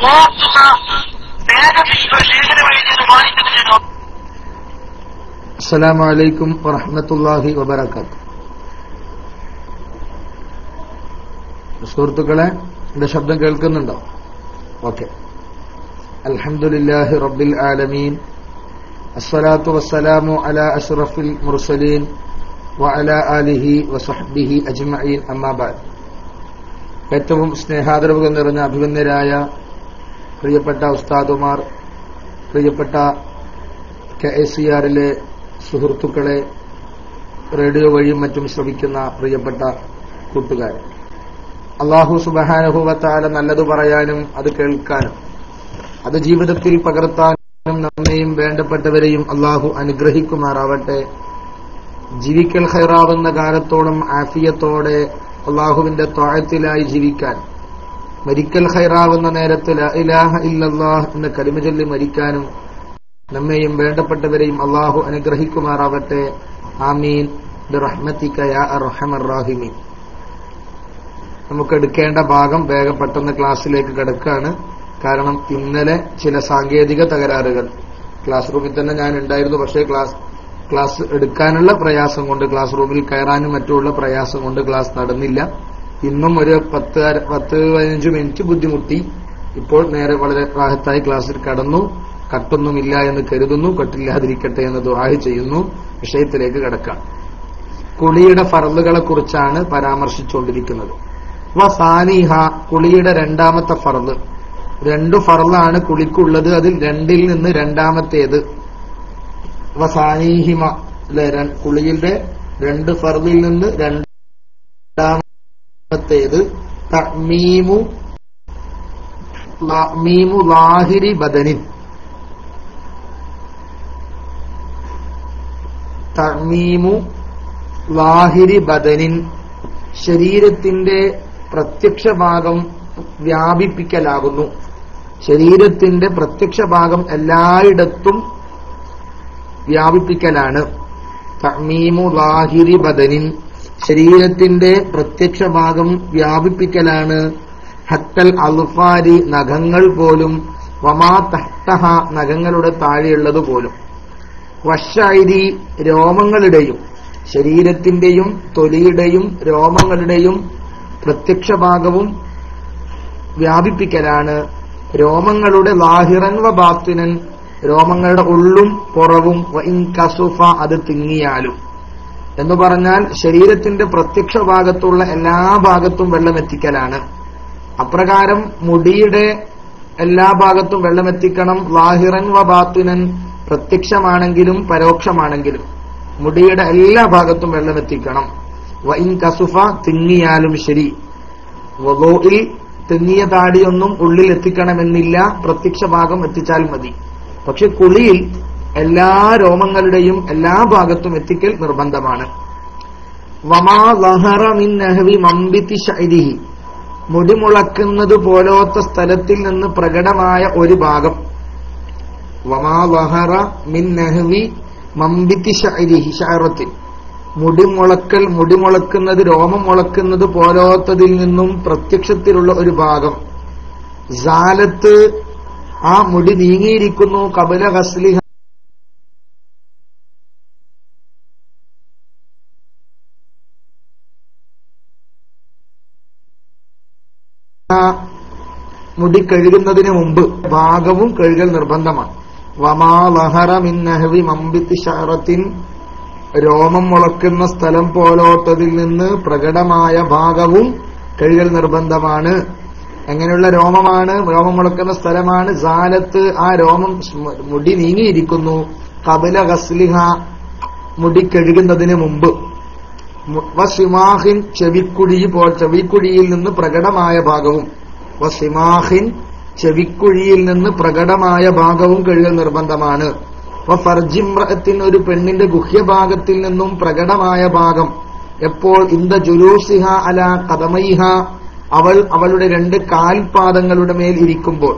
ഓർത്തുന്ന വേഗത്തിൽ ലേഖന വഴിയിൽ വായിക്കുന്നതിനോ. അസ്സലാമു അലൈക്കും വറഹ്മത്തുള്ളാഹി വബറകാതുഹു. സുഹൃത്തുക്കളെ, എന്റെ ശബ്ദം കേൾക്കുന്നുണ്ടോ? ഓക്കെ. അൽഹംദുലില്ലാഹി റബ്ബിൽ ആലമീൻ, അസ്സലാത്തു വസ്സലാമു അലാ അഷ്റഫിൽ മുർസലീൻ വഅലാ ആലിഹി വസഹ്ബിഹി അജ്മഈൻ, അമ്മാ ബഅദ്. ഏറ്റവും സ്നേഹാദരവുകൾ നിറഞ്ഞ അഭിവന്യരായ പ്രിയപ്പെട്ട ഉസ്താദുമാർ, പ്രിയപ്പെട്ട KACR-ലെ സുഹൃത്തുക്കളെ, റേഡിയോ വഴിയും മറ്റും ശ്രവിക്കുന്ന പ്രിയപ്പെട്ട കൂട്ടുകാരെ, അല്ലാഹു സുബ്ഹാനഹു വ തആല നല്ലത് പറയാനും അത് കേൾക്കാനും അത് ജീവിതത്തിൽ പകർത്താനും നമ്മെയും വേണ്ടപ്പെട്ടവരെയും അല്ലാഹു അനുഗ്രഹിക്കുമാറാവട്ടെ. ജീവിക്കൽ ഖൈറാവുന്ന കാലത്തോളം ആഫിയത്തോടെ അല്ലാഹുവിന്റെ ത്വഅത്തിലായി ജീവിക്കാൻ, മരിക്കൽ ഖൈറാവുന്ന നേരത്ത് ലാ ഇലാഹ ഇല്ലല്ലാഹ് എന്ന കലിമ ചൊല്ലി മരിക്കാനും നമ്മെയും വേണ്ടപ്പെട്ടവരെയും അല്ലാഹു അനുഗ്രഹിക്കുമാറാവട്ടെ. ആമീൻ ബിറഹ്മതിക യാ അർഹമർ റഹീമീൻ. നമുക്ക് എടുക്കേണ്ട ഭാഗം വേഗം പെട്ടെന്ന് ക്ലാസ്സിലേക്ക് കിടക്കുകയാണ്. കാരണം ഇന്നലെ ചില സാങ്കേതിക തകരാറുകൾ, ക്ലാസ് റൂമിൽ തന്നെ ഞാൻ ഉണ്ടായിരുന്നു, പക്ഷേ ക്ലാസ് എടുക്കാനുള്ള പ്രയാസം കൊണ്ട്, ക്ലാസ് റൂമിൽ കയറാനും മറ്റുള്ള പ്രയാസം കൊണ്ട് ക്ലാസ് നടന്നില്ല. ഇന്നും ഒരു 10-15 മിനിറ്റ് ബുദ്ധിമുട്ടി. ഇപ്പോൾ നേരെ വളരെ റാഹത്തായി ക്ലാസ്സിൽ കടന്നു. കട്ടൊന്നുമില്ല എന്ന് കരുതുന്നു. കട്ടില്ലാതിരിക്കട്ടെ എന്ന് ദുആ ചെയ്യുന്നു. വിഷയത്തിലേക്ക് കടക്കാം. കുളിയുടെ ഫർളുകളെ കുറിച്ചാണ് പരാമർശിച്ചുകൊണ്ടിരിക്കുന്നത്. വസാനിഹ, കുളിയുടെ രണ്ടാമത്തെ ഫർള്. 2 ഫർളാണ് കുളിക്കുള്ളത്. അതിൽ 2ൽ നിന്ന് രണ്ടാമത്തേത്. വസാനിഹിമ, കുളിയുടെ 2 ഫർളിൽ നിന്ന് രണ്ടാമത്തേത് തഅ്മീമു ലാഹിരി ബദനിൻ. തഅ്മീമു ലാഹിരി ബദനിൻ, ശരീരത്തിന്റെ പ്രത്യക്ഷ ഭാഗം വ്യാപിപ്പിക്കലാകുന്നു. ശരീരത്തിന്റെ പ്രത്യക്ഷ ഭാഗം എല്ലായിടത്തും വ്യാപിപ്പിക്കലാണ്. തഅ്മീമു ലാഹിരി ബദനിൻ, ശരീരത്തിന്റെ പ്രത്യക്ഷ ഭാഗം വ്യാപിപ്പിക്കലാണ്. ഹത്തൽ അൽഫാരി, നഖങ്ങൾ പോലും. വമാ തഹ്തഹ, നഖങ്ങളുടെ താഴെയുള്ളത് പോലും. വശൈരി, രോമങ്ങളുടെയും, ശരീരത്തിന്റെയും തൊലിയുടെയും രോമങ്ങളുടെയും പ്രത്യക്ഷ ഭാഗവും വ്യാപിപ്പിക്കലാണ്. രോമങ്ങളുടെ ലാഹിറൻ വ ബാത്തിനൻ, രോമങ്ങളുടെ ഉള്ളും പുറവും. വഇൻ കസുഫ, അത് തിങ്ങിയാലും. എന്ന് പറഞ്ഞാൽ ശരീരത്തിന്റെ പ്രത്യക്ഷ ഭാഗത്തുള്ള എല്ലാ ഭാഗത്തും വെള്ളമെത്തിക്കലാണ്. അപ്രകാരം മുടിയുടെ എല്ലാ ഭാഗത്തും വെള്ളമെത്തിക്കണം. ലാഹിറൻ വ ബാത്തിനൻ, പ്രത്യക്ഷമാണെങ്കിലും പരോക്ഷമാണെങ്കിലും മുടിയുടെ എല്ലാ ഭാഗത്തും വെള്ളമെത്തിക്കണം. വഇൻ കസുഫ, തിങ്ങിയാലും ശരി. വദൂഇൽ തിങ്ങിയ താടിയൊന്നും ഉള്ളിൽ എത്തിക്കണമെന്നില്ല, പ്രത്യക്ഷ ഭാഗം എത്തിച്ചാൽ മതി. പക്ഷെ കുളിയിൽ എല്ലാ രോമങ്ങളുടെയും എല്ലാ ഭാഗത്തും എത്തിക്കൽ നിർബന്ധമാണ്. വമാ ലഹറ മിൻ നഹ്വി മംബിതി ശഅരിഹി, മുടിമുളക്കുന്നത് പോലത്തെ സ്ഥലത്തിൽ നിന്ന് പ്രകടമായ ഒരു ഭാഗം. വമാ ലഹറ മിൻ നഹ്വി മംബിതി ശഅരിഹി, ശഅറത്തിൻ, മുടിമുളക്കുന്നത്, രോമം മുളക്കുന്നത് പോലത്തതിൽ നിന്നും പ്രത്യക്ഷത്തിലുള്ള ഒരു ഭാഗം. സാലത്ത്, ആ മുടി നീങ്ങിയിരിക്കുന്നു. ഖബല ഗസ്ലിഹ, മുടി കഴുകുന്നതിന് മുമ്പ് ഭാഗവും കഴുകൽ നിർബന്ധമാണ്. വമാ ലഹറ മിൻ നഹ്വി മംബിതി ശഅറത്തിൻ, രോമം മുളക്കുന്ന സ്ഥലം പോലോത്തതിൽ നിന്ന് പ്രകടമായ ഭാഗവും കഴുകൽ നിർബന്ധമാണ്. എങ്ങനെയുള്ള രോമമാണ്? രോമം മുളക്കുന്ന സ്ഥലമാണ്. സാലത്ത്, ആ രോമം, മുടി നീങ്ങിയിരിക്കുന്നു. ഖബല ഗസ്ലിഹ, മുടി കഴുകുന്നതിന് മുമ്പ്. വസിമാഹിൻ, ചെവിക്കുഴിയിൽ നിന്ന് പ്രകടമായ ഭാഗവും. വസിമാഹിൻ, ചെവിക്കുഴിയിൽ നിന്ന് പ്രകടമായ ഭാഗവും കഴുകൽ നിർബന്ധമാണ്. ഫർജിമ്രഅത്തിൻ, ഒരു പെണ്ണിന്റെ ഗുഹ്യഭാഗത്തിൽ നിന്നും പ്രകടമായ ഭാഗം. എപ്പോൾ? ഇന്ദ ജുലൂസിഹ അലാ ഖദമൈഹ, അവളുടെ 2 കാൽപാദങ്ങളുടെ മേൽ ഇരിക്കുമ്പോൾ.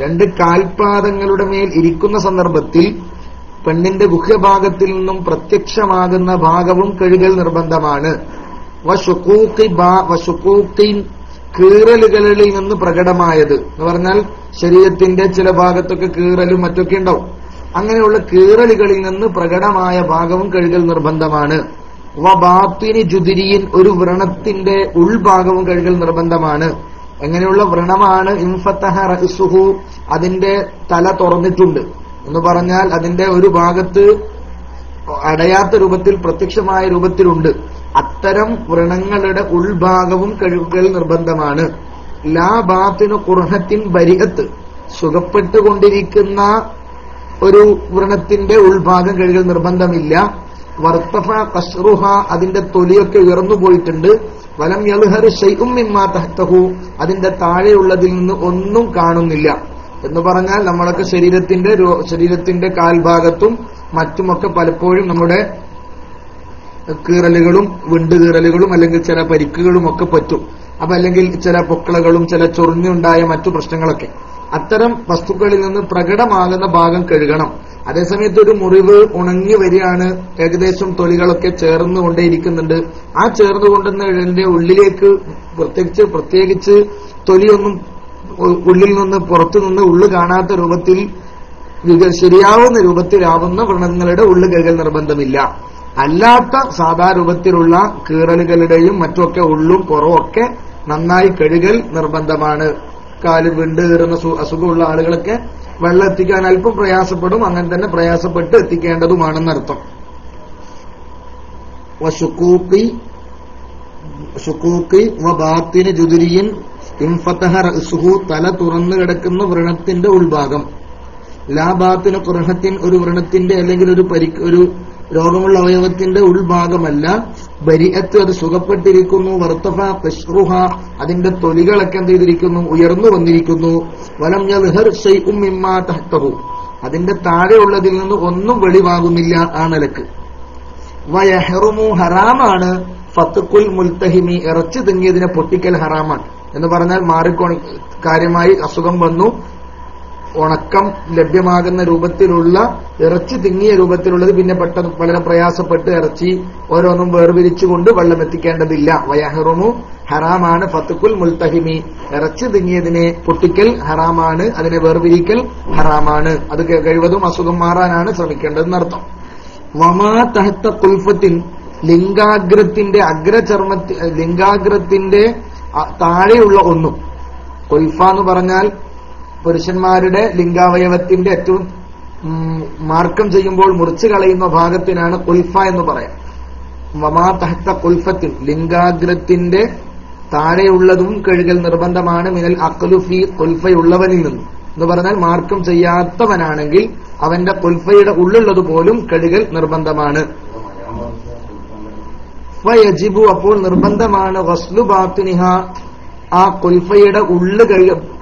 2 കാൽപാദങ്ങളുടെ മേൽ ഇരിക്കുന്ന സന്ദർഭത്തിൽ പെണ്ണിന്റെ ഗുഹ്യഭാഗത്തിൽ നിന്നും പ്രത്യക്ഷമാകുന്ന ഭാഗവും കഴുകൽ നിർബന്ധമാണ്. വശുഖൂഖിൻ, കീറലുകളിൽ നിന്ന് പ്രകടമായത് എന്ന് പറഞ്ഞാൽ ശരീരത്തിന്റെ ചില ഭാഗത്തൊക്കെ കീറലും മറ്റൊക്കെ ഉണ്ടാവും. അങ്ങനെയുള്ള കീറലുകളിൽ നിന്ന് പ്രകടമായ ഭാഗവും കഴുകൽ നിർബന്ധമാണ്. വബാത്തിനി ജുദിരിയിൻ, ഒരു വ്രണത്തിന്റെ ഉൾഭാഗവും കഴുകൽ നിർബന്ധമാണ്. എങ്ങനെയുള്ള വ്രണമാണ്? ഇൻഫതഹ റഅ്സുഹു, അതിന്റെ തല തുറന്നിട്ടുണ്ട് എന്ന് പറഞ്ഞാൽ അതിന്റെ ഒരു ഭാഗത്ത് അടയാത്ത രൂപത്തിൽ പ്രത്യക്ഷമായ രൂപത്തിലുണ്ട്. അത്തരം വ്രണങ്ങളുടെ ഉൾഭാഗവും കഴുകൽ നിർബന്ധമാണ്. ലാ ബാത്തിനു ഖുർഹത്തിൻ ബരിഅത്ത്, സുഖപ്പെട്ടുകൊണ്ടിരിക്കുന്ന ഒരു വ്രണത്തിന്റെ ഉൾഭാഗം കഴുകൽ നിർബന്ധമില്ല. വർത്തഫ ഖസ്റുഹ, അതിന്റെ തൊലിയൊക്കെ ഉയർന്നു പോയിട്ടുണ്ട്. വലം യൽഹർ ശൈഉം മിമ്മാ തഹ്തഹു, അതിന്റെ താഴെയുള്ളതിൽ നിന്ന് ഒന്നും കാണുന്നില്ല എന്ന് പറഞ്ഞാൽ നമ്മളൊക്കെ ശരീരത്തിന്റെ കാൽഭാഗത്തും മറ്റുമൊക്കെ പലപ്പോഴും നമ്മുടെ കീറലുകളും വിണ്ടുകീറലുകളും അല്ലെങ്കിൽ ചില പരിക്കുകളും ഒക്കെ പറ്റും. അപ്പൊ അല്ലെങ്കിൽ ചില പൊക്കളകളും ചില ചൊറിഞ്ഞുണ്ടായ മറ്റു പ്രശ്നങ്ങളൊക്കെ, അത്തരം വസ്തുക്കളിൽ നിന്ന് പ്രകടമാകുന്ന ഭാഗം കഴുകണം. അതേസമയത്ത് ഒരു മുറിവ് ഉണങ്ങി വരികയാണ്, ഏകദേശം തൊലികളൊക്കെ ചേർന്നുകൊണ്ടേയിരിക്കുന്നുണ്ട്. ആ ചേർന്നുകൊണ്ടുന്നതിന്റെ ഉള്ളിലേക്ക് പ്രത്യേകിച്ച് തൊലിയൊന്നും ഉള്ളിൽ നിന്ന് പുറത്തു നിന്ന് ഉള്ളു കാണാത്ത രൂപത്തിൽ ശരിയാവുന്ന രൂപത്തിലാവുന്ന വ്രണങ്ങളുടെ ഉള്ളു കഴുകൽ നിർബന്ധമില്ല. അല്ലാത്ത സാധാ രൂപത്തിലുള്ള കീറലുകളുടെയും മറ്റുമൊക്കെ ഉള്ളും പുറമൊക്കെ നന്നായി കഴുകൽ നിർബന്ധമാണ്. കാല് വിണ്ട് കീറുന്ന അസുഖമുള്ള ആളുകളൊക്കെ വെള്ളം എത്തിക്കാൻ അല്പം പ്രയാസപ്പെടും. അങ്ങനെ തന്നെ പ്രയാസപ്പെട്ട് എത്തിക്കേണ്ടതുമാണെന്നർത്ഥം. ശുക്കൂക്കി വബാത്തിനി ജുദുരിയിൻ ഇൻഫതഹ റഅ്സുഹു, തല തുറന്നു കിടക്കുന്ന വ്രണത്തിന്റെ ഉൾഭാഗം. ലാ ബാത്തിന ഖുർഹത്തിൻ, ഒരു വ്രണത്തിന്റെ അല്ലെങ്കിൽ ഒരു രോഗമുള്ള അവയവത്തിന്റെ ഉൾഭാഗമല്ല. ബരിഅത്ത്, അത് സുഖപ്പെട്ടിരിക്കുന്നു. വർത്തഫ ഖസ്റുഹ, അതിന്റെ തൊലികളൊക്കെ എന്ത് ചെയ്തിരിക്കുന്നു? ഉയർന്നു വന്നിരിക്കുന്നു. വലം യൽഹർ ശൈഉം മിമ്മാ തഹ്തഹു, അതിന്റെ താഴെയുള്ളതിൽ നിന്ന് ഒന്നും വെളിവാകുന്നില്ല ആ നിലക്ക്. വയഹ്റുമു, ഹറാമാണ്. ഫത്കുൽ മുൽത്തഹിമി, ഇറച്ചി തിങ്ങിയതിനെ പൊട്ടിക്കൽ ഹറാമാണ് എന്ന് പറഞ്ഞാൽ കാര്യമായി അസുഖം വന്നു, ഉണക്കം ലഭ്യമാകുന്ന രൂപത്തിലുള്ള ഇറച്ചി തിങ്ങിയ രൂപത്തിലുള്ളത് പിന്നെ പെട്ടെന്ന് വളരെ പ്രയാസപ്പെട്ട് ഇറച്ചി ഓരോന്നും വേർതിരിച്ചുകൊണ്ട് വെള്ളം എത്തിക്കേണ്ടതില്ല. വയഹ്റുമു, ഹറാമാണ്. ഫത്കുൽ മുൽത്തഹിമി, ഇറച്ചി തിങ്ങിയതിനെ പൊട്ടിക്കൽ ഹറാമാണ്, അതിനെ വേർതിരിക്കൽ ഹറാമാണ്. അത് കഴിവതും അസുഖം മാറാനാണ് ശ്രമിക്കേണ്ടതെന്നർത്ഥം. വമാ തഹത്ത ഖുൽഫത്തിൻ, ലിംഗാഗ്രത്തിന്റെ താഴെയുള്ള ഒന്നും. ഖുൽഫ എന്ന് പറഞ്ഞാൽ പുരുഷന്മാരുടെ ലിംഗാവയവത്തിന്റെ ഏറ്റവും മാർക്കം ചെയ്യുമ്പോൾ മുറിച്ചു കളയുന്ന ഭാഗത്തിനാണ് ഖുൽഫ എന്ന് പറയാം. വമാ തഹത്ത ഖുൽഫത്തിൻ, ലിംഗാഗ്രത്തിന്റെ താഴെയുള്ളതും കഴുകൽ നിർബന്ധമാണ്. മിനൽ അഖ്ലുഫി, ഖുൽഫയുള്ളവനിൽ നിന്നും എന്ന് പറഞ്ഞാൽ മാർക്കം ചെയ്യാത്തവനാണെങ്കിൽ അവന്റെ ഖുൽഫയുടെ ഉള്ളുള്ളത് പോലും കഴുകൽ നിർബന്ധമാണ്. ഫയജിബു, അപ്പോൾ നിർബന്ധമാണ്. ഗസ്ലു ബാത്തിനിഹ, ആ ഖുൽഫയുടെ ഉള്ളു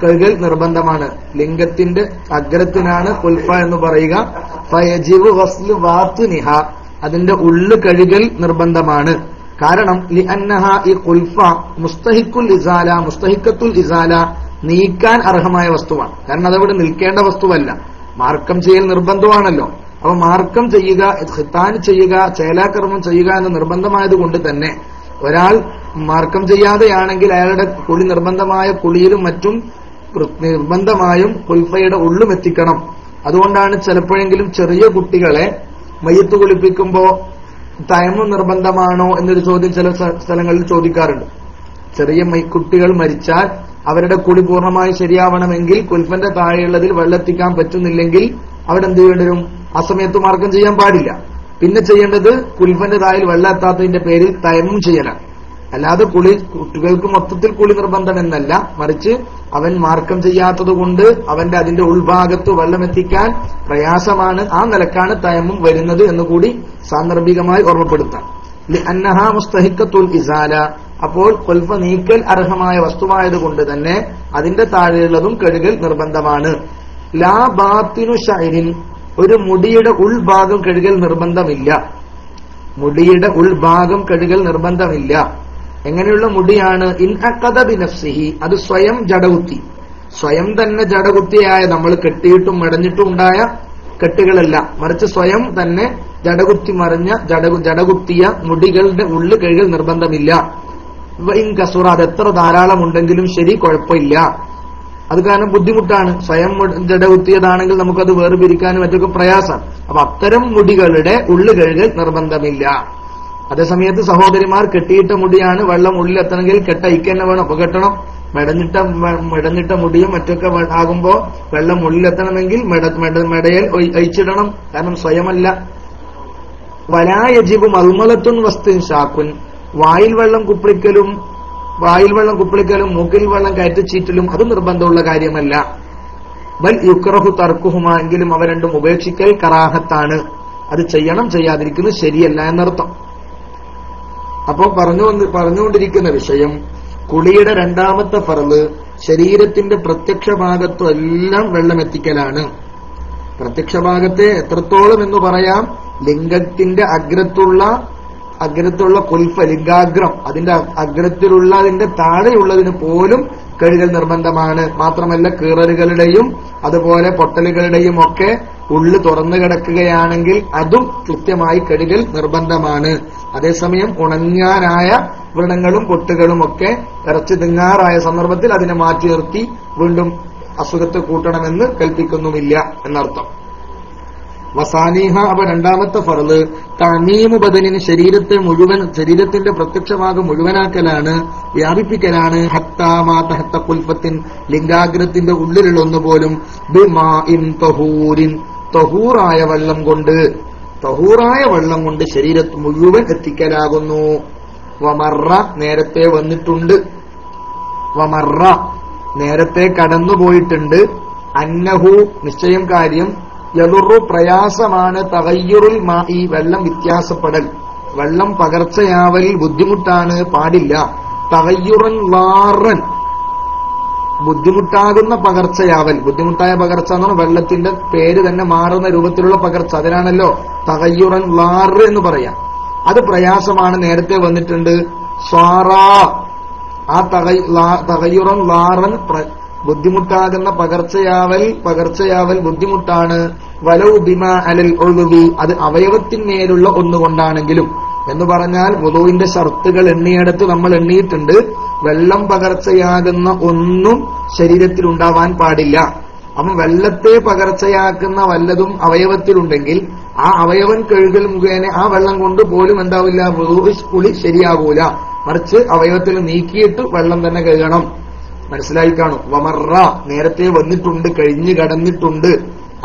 കഴുകൽ നിർബന്ധമാണ്. ലിംഗത്തിന്റെ അഗ്രത്തിനാണ് ഖുൽഫ എന്ന് പറയുക. ഫയജിബു ഗസ്ലു ബാത്തിനിഹ, അതിന്റെ ഉള്ളു കഴുകൽ നിർബന്ധമാണ്. കാരണം ലിഅന്നഹ, ഈ ഖുൽഫ മുസ്തഹിഖത്തുൽ ഇസാല, നീക്കാൻ അർഹമായ വസ്തുവാണ്. കാരണം അതവിടെ നിൽക്കേണ്ട വസ്തുവല്ല. മാർക്കം ചെയ്യൽ നിർബന്ധമാണല്ലോ. അപ്പൊ മാർക്കം ചെയ്യുക, ഖിത്താൻ ചെയ്യുക, ചേലാകർമ്മം ചെയ്യുക എന്ന് നിർബന്ധമായത് കൊണ്ട് തന്നെ ഒരാൾ മാർക്കം ചെയ്യാതെയാണെങ്കിൽ അയാളുടെ കുളി നിർബന്ധമായ കുളിയിലും മറ്റും നിർബന്ധമായും ഖുൽഫയുടെ ഉള്ളും എത്തിക്കണം. അതുകൊണ്ടാണ് ചിലപ്പോഴെങ്കിലും ചെറിയ കുട്ടികളെ മയ്യത്ത് കുളിപ്പിക്കുമ്പോ തയമ്മം നിർബന്ധമാണോ എന്നൊരു ചോദ്യം ചില സ്ഥലങ്ങളിൽ ചോദിക്കാറുണ്ട്. ചെറിയ കുട്ടികൾ മരിച്ചാൽ അവരുടെ കുളി പൂർണ്ണമായി ശരിയാവണമെങ്കിൽ ഖുൽഫന്റെ താഴെയുള്ളതിൽ വെള്ളെത്തിക്കാൻ പറ്റുന്നില്ലെങ്കിൽ അവിടെ എന്ത് ചെയ്യേണ്ടി വരും? ആ സമയത്ത് മാർക്കം ചെയ്യാൻ പാടില്ല. പിന്നെ ചെയ്യേണ്ടത് ഖുൽഫന്റെ താഴെയിൽ വെള്ളം എത്താത്തതിന്റെ പേരിൽ തയമ്മം ചെയ്യലാണ്. അല്ലാതെ കുട്ടികൾക്ക് മൊത്തത്തിൽ കുളി നിർബന്ധം എന്നല്ല, മറിച്ച് അവൻ മാർക്കം ചെയ്യാത്തത് കൊണ്ട് അവന്റെ അതിന്റെ ഉൾഭാഗത്ത് വെള്ളമെത്തിക്കാൻ പ്രയാസമാണ്. ആ നിലക്കാണ് തയമ്മം വരുന്നത് എന്നുകൂടി സാന്ദർഭികമായി ഓർമ്മപ്പെടുത്താം. ലിഅന്നഹാ മുസ്തഹിഖത്തുൽ ഇസാല, അപ്പോൾ ഖുൽഫ നീക്കൽ അർഹമായ വസ്തുവായത് കൊണ്ട് തന്നെ അതിന്റെ താഴെയുള്ളതും കഴുകൽ നിർബന്ധമാണ്. ലാ ബാത്തിനു ഷൈരിൻ, ഒരു മുടിയുടെ ഉൾഭാഗം കഴുകൽ നിർബന്ധമില്ല. മുടിയുടെ ഉൾഭാഗം കഴുകൽ നിർബന്ധമില്ല. എങ്ങനെയുള്ള മുടിയാണ്? ഇൻ അഖദ ബിനഫ്സിഹി, അത് സ്വയം ജടകുത്തി, സ്വയം തന്നെ ജടകുത്തിയായ, നമ്മൾ കെട്ടിയിട്ടും മെടഞ്ഞിട്ടും ഉണ്ടായ കെട്ടുകളല്ല, മറിച്ച് സ്വയം തന്നെ ജടകുത്തി മറിഞ്ഞ ജടകുത്തിയ മുടികളുടെ ഉള്ളു കഴുകൽ നിർബന്ധമില്ല. ഇൻ കസുറ, അത് എത്ര ധാരാളം ഉണ്ടെങ്കിലും ശരി, കുഴപ്പമില്ല. അത് കാരണം ബുദ്ധിമുട്ടാണ്. സ്വയം ജട കുത്തിയതാണെങ്കിൽ നമുക്കത് വേർപിരിക്കാനും മറ്റൊക്കെ പ്രയാസം. അപ്പൊ അത്തരം മുടികളുടെ ഉള്ളു കഴുകൽ നിർബന്ധമില്ല. അതേസമയത്ത് സഹോദരിമാർ കെട്ടിയിട്ട മുടിയാണ്, വെള്ളം ഉള്ളിലെത്തണമെങ്കിൽ കെട്ടയക്ക് തന്നെ വേണം. അപ്പൊ കെട്ടണം. മെടഞ്ഞിട്ട മുടിയും മറ്റൊക്കെ ആകുമ്പോ വെള്ളം ഉള്ളിലെത്തണമെങ്കിൽ മെടയൽ അയച്ചിടണം. കാരണം സ്വയമല്ല. വലായജിബു മൽമലത്തുൻ വസ്തുൻ ഷാക്കുൻ, വായിൽ വെള്ളം കുപ്പിളിക്കലും മൂക്കിൽ വെള്ളം കയറ്റിച്ചീറ്റലും അത് നിർബന്ധമുള്ള കാര്യമല്ല. ബൽ യുക്റഹു തർക്കുഹുമ, എങ്കിലും അവ രണ്ടും ഉപേക്ഷിക്കൽ കറാഹത്താണ്. അത് ചെയ്യണം, ചെയ്യാതിരിക്കുന്നത് ശരിയല്ല എന്നർത്ഥം. അപ്പൊ പറഞ്ഞുകൊണ്ടിരിക്കുന്ന വിഷയം, കുളിയുടെ രണ്ടാമത്തെ ഫർള് ശരീരത്തിന്റെ പ്രത്യക്ഷ ഭാഗത്തും എല്ലാം വെള്ളം എത്തിക്കലാണ്. പ്രത്യക്ഷ ഭാഗത്തെ എത്രത്തോളം എന്ന് പറയാം, ലിംഗത്തിന്റെ അഗ്രത്തുള്ള കുൽഫ, ലിംഗാഗ്രം, അതിന്റെ അഗ്രത്തിലുള്ള അതിന്റെ താഴെയുള്ളതിന് പോലും കഴുകൽ നിർബന്ധമാണ്. മാത്രമല്ല കീറലുകളുടെയും അതുപോലെ പൊട്ടലുകളുടെയും ഒക്കെ ഉള്ളു തുറന്നു കിടക്കുകയാണെങ്കിൽ അതും കൃത്യമായി കഴുകൽ നിർബന്ധമാണ്. അതേസമയം ഉണങ്ങാനായ വ്രണങ്ങളും പൊട്ടുകളും ഒക്കെ ഇറച്ചി തിങ്ങാറായ സന്ദർഭത്തിൽ അതിനെ മാറ്റി നിർത്തി വീണ്ടും അസുഖത്തെ കൂട്ടണമെന്ന് കൽപ്പിക്കുന്നുമില്ല എന്നർത്ഥം. വസാനീഹ, അവ രണ്ടാമത്തെ ഫർള് തമീമു ബദനിന്, ശരീരത്തിന്റെ പ്രത്യക്ഷ ഭാഗം മുഴുവനാക്കലാണ്, വ്യാപിപ്പിക്കലാണ്. ഹത്ത കുൽഫത്തിൻ, ലിംഗാഗ്രത്തിന്റെ ഉള്ളിലുള്ള ഒന്നുപോലും ബിമാഇൻ തഹൂരിൻ, തഹൂറായ വെള്ളം കൊണ്ട് ശരീരത്ത് മുഴുവൻ എത്തിക്കലാകുന്നു. വമറ, നേരത്തെ വന്നിട്ടുണ്ട്. വമറ, നേരത്തെ കടന്നുപോയിട്ടുണ്ട്. അന്നഹു, നിശ്ചയം കാര്യം, യദുറു, പ്രയാസമാണ്. തഗയ്യുറുൽ മാഇ, വെള്ളം വ്യത്യാസപ്പെടൽ, വെള്ളം പകർച്ചയാവൽ ബുദ്ധിമുട്ടാണ്, പാടില്ല. തഗയ്യുറൻ ലാറൻ, ബുദ്ധിമുട്ടാകുന്ന പകർച്ചയാവൽ. ബുദ്ധിമുട്ടായ പകർച്ച എന്ന് പറഞ്ഞാൽ വെള്ളത്തിന്റെ പേര് തന്നെ മാറുന്ന രൂപത്തിലുള്ള പകർച്ച, അതിനാണല്ലോ തഗയ്യുറൻ ലാറ് എന്ന് പറയാം. അത് പ്രയാസമാണ്, നേരത്തെ വന്നിട്ടുണ്ട്. സ്വാറാ, ആ തഗയ്യുറൻ ലാറൻ, ബുദ്ധിമുട്ടാകുന്ന പകർച്ചയാവൽ ബുദ്ധിമുട്ടാണ്. വലൗ ബിമാ അലൽ ഉളുവി, അത് അവയവത്തിന്മേലുള്ള ഒന്നുകൊണ്ടാണെങ്കിലും. എന്ന് പറഞ്ഞാൽ വുദൂഇന്റെ ഷർത്തുകൾ എണ്ണിയിടത്ത് നമ്മൾ എണ്ണിയിട്ടുണ്ട്. വെള്ളം പകർച്ചയാകുന്ന ഒന്നും ശരീരത്തിൽ ഉണ്ടാവാൻ പാടില്ല. അപ്പം വെള്ളത്തെ പകർച്ചയാക്കുന്ന വല്ലതും അവയവത്തിലുണ്ടെങ്കിൽ ആ അവയവൻ കഴുകൽ മുഖേന ആ വെള്ളം കൊണ്ട് പോലും എന്താവില്ല, വുദൂഇ കുളി ശരിയാകൂല. മറിച്ച് അവയവത്തിൽ നീക്കിയിട്ട് വെള്ളം തന്നെ കഴുകണം. മനസ്സിലായി കാണും. വമറ, നേരത്തെ വന്നിട്ടുണ്ട്, കഴിഞ്ഞു കടന്നിട്ടുണ്ട്.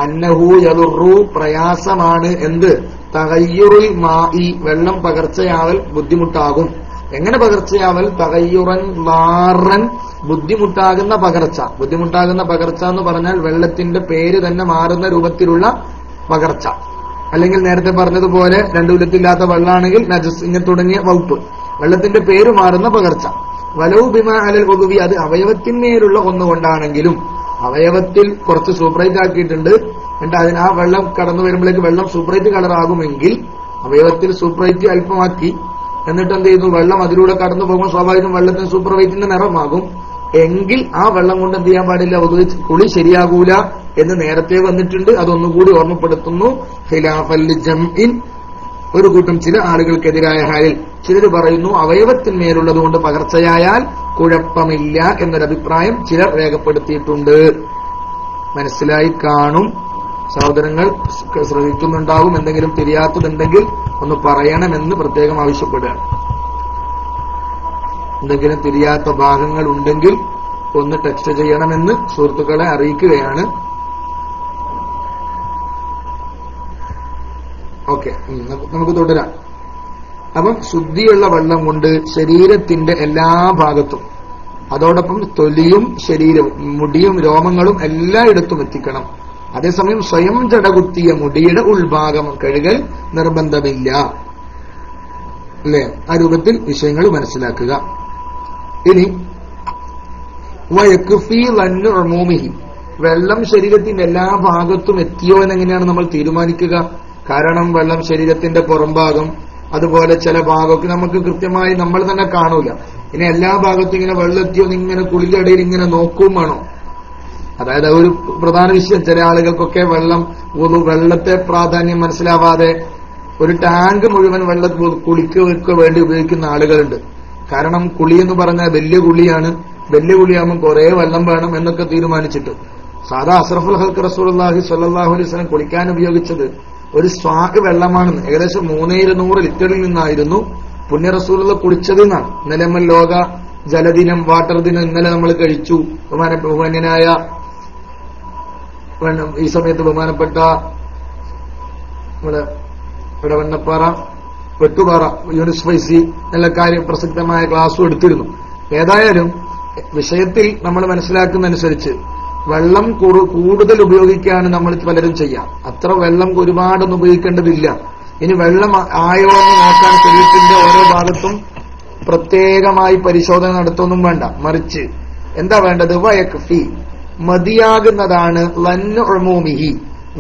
അന്നഹു യദുറു, പ്രയാസമാണ്. എന്ത്? തഗയ്യുറുൽ മാഇ, വെള്ളം പകർച്ചയാവൽ ബുദ്ധിമുട്ടാകും. എങ്ങനെ പകർച്ചയാവൽ? തഗയ്യുറൻ ലാറൻ, ബുദ്ധിമുട്ടാകുന്ന പകർച്ച. ബുദ്ധിമുട്ടാകുന്ന പകർച്ച എന്ന് പറഞ്ഞാൽ വെള്ളത്തിന്റെ പേര് തന്നെ മാറുന്ന രൂപത്തിലുള്ള പകർച്ച. അല്ലെങ്കിൽ നേരത്തെ പറഞ്ഞതുപോലെ രണ്ടു വിധത്തില്ലാത്ത വെള്ളമാണെങ്കിൽ നജസ്, ഇങ്ങനെ തുടങ്ങിയ വകുപ്പ്. വെള്ളത്തിന്റെ പേര് മാറുന്ന പകർച്ച. വലൗ ബിമാ അലൽ ഉദുവി, അത് അവയവത്തിന്മേലുള്ള ഒന്നുകൊണ്ടാണെങ്കിലും. അവയവത്തിൽ കുറച്ച് സൂപ്പറൈറ്റ് ആക്കിയിട്ടുണ്ട്, എന്നിട്ട് അതിന് ആ വെള്ളം കടന്നു വരുമ്പോഴേക്ക് വെള്ളം സൂപ്പറൈറ്റ് കളറാകുമെങ്കിൽ അവയവത്തിൽ സൂപ്പറൈറ്റ് അല്പമാക്കി, എന്നിട്ട് എന്ത് ചെയ്യുന്നു, വെള്ളം അതിലൂടെ കടന്നു പോകുമ്പോൾ സ്വാഭാവികം വെള്ളത്തിന് സൂപ്പർവൈറ്റിന്റെ നിറമാകും. എങ്കിൽ ആ വെള്ളം കൊണ്ട് എന്ത് ചെയ്യാൻ പാടില്ല, കുളി ശരിയാകൂല എന്ന് നേരത്തെ വന്നിട്ടുണ്ട്. അതൊന്നുകൂടി ഓർമ്മപ്പെടുത്തുന്നു. ഖിലാഫൽ ജംഇൻ, ഒരു കൂട്ടം ചില ആളുകൾക്കെതിരായ ഹാലിൽ ചിലർ പറയുന്നു അവയവത്തിന്മേലുള്ളത് കൊണ്ട് പകർച്ചയായാൽ കുഴപ്പമില്ല എന്നൊരഭിപ്രായം ചിലർ രേഖപ്പെടുത്തിയിട്ടുണ്ട്. മനസ്സിലായി കാണും. സഹോദരങ്ങൾ ശ്രദ്ധിക്കുന്നുണ്ടാവും. എന്തെങ്കിലും തിരിയാത്തതുണ്ടെങ്കിൽ ഒന്ന് പറയണമെന്ന് പ്രത്യേകം ആവശ്യപ്പെടുകയാണ്. എന്തെങ്കിലും തിരിയാത്ത ഭാഗങ്ങൾ ഉണ്ടെങ്കിൽ ഒന്ന് ടെക്സ്റ്റ് ചെയ്യണമെന്ന് സുഹൃത്തുക്കളെ അറിയിക്കുകയാണ്. ഓക്കെ, നമുക്ക് തുടരാം. അപ്പം ശുദ്ധിയുള്ള വെള്ളം കൊണ്ട് ശരീരത്തിന്റെ എല്ലാ ഭാഗത്തും, അതോടൊപ്പം തൊലിയും ശരീരവും മുടിയും രോമങ്ങളും എല്ലായിടത്തും എത്തിക്കണം. അതേസമയം സ്വയം ജടകുത്തിയ മുടിയുടെ ഉൾഭാഗം കഴുകൽ നിർബന്ധമില്ല. അല്ലേ? ആ രൂപത്തിൽ വിഷയങ്ങൾ മനസ്സിലാക്കുക. ഇനി വയക്ഫി ലന്നു ഉമൂമിഹി, വെള്ളം ശരീരത്തിന്റെ എല്ലാ ഭാഗത്തും എത്തിയോ എന്നെങ്ങനെയാണ് നമ്മൾ തീരുമാനിക്കുക? കാരണം വെള്ളം ശരീരത്തിന്റെ പുറംഭാഗം, അതുപോലെ ചില ഭാഗമൊക്കെ നമുക്ക് കൃത്യമായി നമ്മൾ തന്നെ കാണൂല. ഇനി എല്ലാ ഭാഗത്തും ഇങ്ങനെ വെള്ളം എത്തിയോ ഇങ്ങനെ കുളിന്റെ ഇടയിൽ ഇങ്ങനെ നോക്കും വേണോ? അതായത് ഒരു പ്രധാന വിഷയം, ചില ആളുകൾക്കൊക്കെ വെള്ളത്തെ പ്രാധാന്യം മനസ്സിലാവാതെ ഒരു ടാങ്ക് മുഴുവൻ കുളിക്ക് വേണ്ടി ഉപയോഗിക്കുന്ന ആളുകളുണ്ട്. കാരണം കുളി എന്ന് പറഞ്ഞാൽ വലിയ കുളിയാണ്. വെല്ലുവിളിയാകുമ്പോൾ കുറെ വെള്ളം വേണം എന്നൊക്കെ തീരുമാനിച്ചിട്ട് സാധാ അസ്റഫുൽ ഖൽഖ് റസൂലുള്ളാഹി സ്വല്ലല്ലാഹു അലൈഹി വസല്ലം കുളിക്കാൻ ഉപയോഗിച്ചത് ഒരു സ്വാഗ് വെള്ളമാണെന്ന്. ഏകദേശം 3200 ലിറ്ററിൽ നിന്നായിരുന്നു പുണ്യ റസൂലുള്ള കുളിച്ചത് എന്നാണ്. ഇന്നലെ നമ്മൾ ലോക ജലദിനം, വാട്ടർ ദിനം ഇന്നലെ നമ്മൾ കഴിച്ചു. ബഹുമാന്യനായ ഈ സമയത്ത് ബഹുമാനപ്പെട്ട ഇവിടെ വണ്ണപ്പാറ വെട്ടുപാറ യൂനിസ് ഫൈസി എല്ലാ കാര്യം പ്രസക്തമായ ക്ലാസ്സും എടുത്തിരുന്നു. ഏതായാലും വിഷയത്തിൽ നമ്മൾ മനസ്സിലാക്കുന്നതനുസരിച്ച് വെള്ളം കൂടുതൽ ഉപയോഗിക്കുകയാണ് നമ്മൾ പലരും ചെയ്യാം. അത്ര വെള്ളം ഒരുപാടൊന്നും ഉപയോഗിക്കേണ്ടതില്ല. ഇനി വെള്ളം ആയോ എന്ന് നോക്കാൻ ശരീരത്തിന്റെ ഓരോ ഭാഗത്തും പ്രത്യേകമായി പരിശോധന നടത്തൊന്നും വേണ്ട. മറിച്ച് എന്താ വേണ്ടത്? വയക്ഫി, മതിയാകുന്നതാണ്. ലന്നുഉമൂമിഹി,